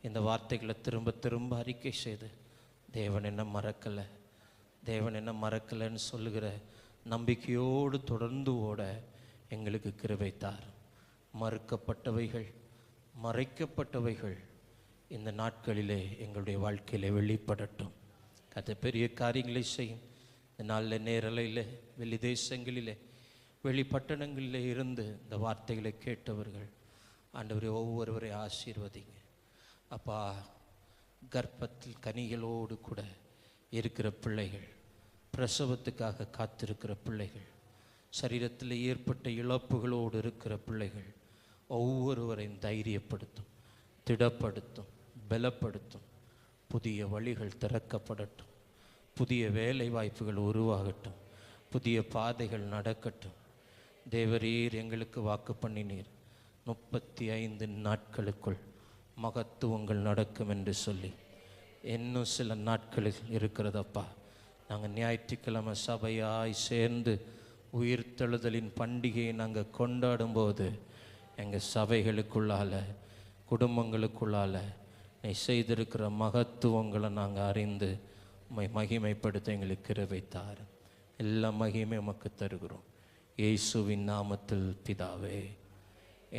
இந்த வார்த்தைகளை திரும்ப திரும்ப அறிக்கை செய்து தேவன் என்ன மறக்கலை, தேவன் என்ன மறக்கலைன்னு சொல்லுகிற நம்பிக்கையோடு தொடர்ந்து ஓட எங்களுக்கு கிருபை தார். மறுக்கப்பட்டவைகள், மறைக்கப்பட்டவைகள் இந்த நாட்களிலே எங்களுடைய வாழ்க்கையிலே வெளிப்படட்டும். அது பெரிய காரியங்களை செய்யும். இந்த நாளில் நேரலையில், வெளி தேசங்களிலே, வெளி பட்டணங்களிலே இருந்து இந்த வார்த்தைகளை கேட்டவர்கள் ஆண்டவரே ஒவ்வொருவரை ஆசீர்வதிங்க. அப்பா, கர்ப்பத்தில் கனிகளோடு கூட இருக்கிற பிள்ளைகள், பிரசவத்துக்காக காத்திருக்கிற பிள்ளைகள், சரீரத்தில் ஏற்பட்ட இழப்புகளோடு இருக்கிற பிள்ளைகள் ஒவ்வொருவரையும் தைரியப்படுத்தும், திடப்படுத்தும், பலப்படுத்தும். புதிய வழிகள் திறக்கப்படட்டும், புதிய வேலை வாய்ப்புகள் உருவாகட்டும், புதிய பாதைகள் நடக்கட்டும். தேவரீர் எங்களுக்கு வாக்கு பண்ணினீர், 35 நாட்களுக்குள் மகத்துவங்கள் நடக்கும் என்று சொல்லி இன்னும் சில நாட்களில் இருக்கிறதப்பா. நாங்கள் ஞாயிற்றுக்கிழமை சபையாய் சேர்ந்து உயிர்த்தெழுதலின் பண்டிகையை நாங்கள் கொண்டாடும்போது எங்கள் சபைகளுக்குள்ளால், குடும்பங்களுக்குள்ளால் நீ செய்திருக்கிற மகத்துவங்களை நாங்கள் அறிந்து உம்மை மகிமைப்படுத்த எங்களுக்கு கிருபை தார். எல்லா மகிமை உமக்கு தருகிறோம் இயேசுவின் நாமத்தில் பிதாவே.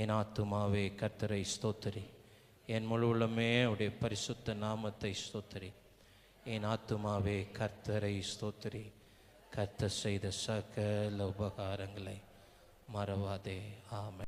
என் ஆத்துமாவே கர்த்தரை ஸ்தோத்திரி, என் முழு உள்ளமே அவருடைய பரிசுத்த நாமத்தை ஸ்தோத்திரி. என் ஆத்துமாவே கர்த்தரை ஸ்தோத்திரி, கர்த்தர் செய்த சகல உபகாரங்களை மறவாதே. ஆமென்.